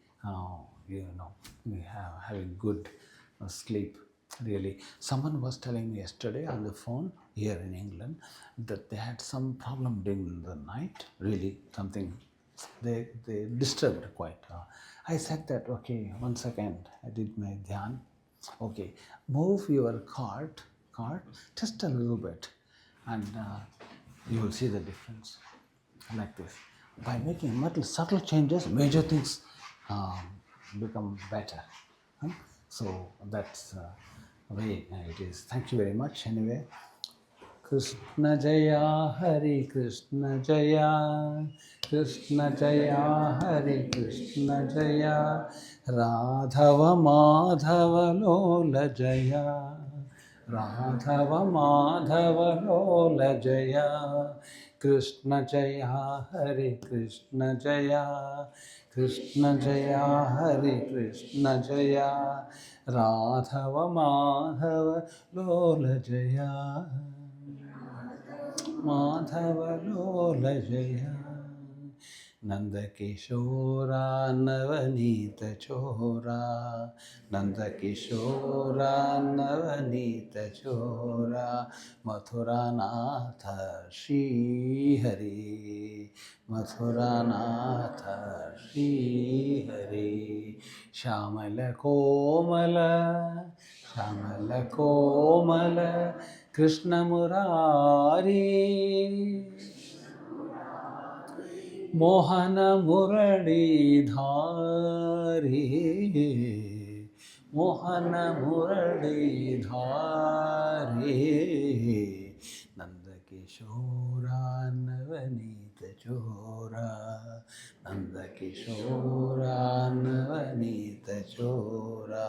Speaker 4: having good sleep. Really, someone was telling me yesterday on the phone here in England that they had some problem during the night. Really, something they disturbed quite. I said that, okay, 1 second. I did my Dhyana. Okay, move your cart just a little bit, and you will see the difference. Like this, by making little subtle changes, major things um, become better. Huh? So that's the way it is. Thank you very much. Anyway, Krishna Jaya, Hari Krishna Jaya, Krishna Jaya, Hari Krishna Jaya, Radhava Madhava Lola Jaya, Radhava Madhava Lola Jaya, Krishna Jaya, Hari Krishna Jaya, Krishna Jaya, Hari Krishna Jaya, Radhava Madhava Lola Jaya, Madhava Lola Jaya, Nanda Kishora Navanita Chora, Nanda Kishora Navanita Chora, Mathura Natha Shri Hari, Mathura Natha Shri Hari, Shamala Komala, Shamala Komala, Krishna Murari, Mohana Murali Dhari, Mohana Murali Dhari, Nanda Kishora Navanita Chora, Nanda Kishora Navanita Chora,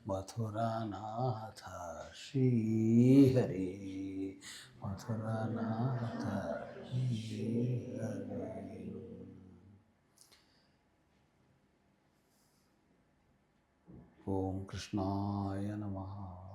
Speaker 4: Mathura Natha Shri Hari, Mathura Natha Shri Hari. Om Krishnaya Namaha.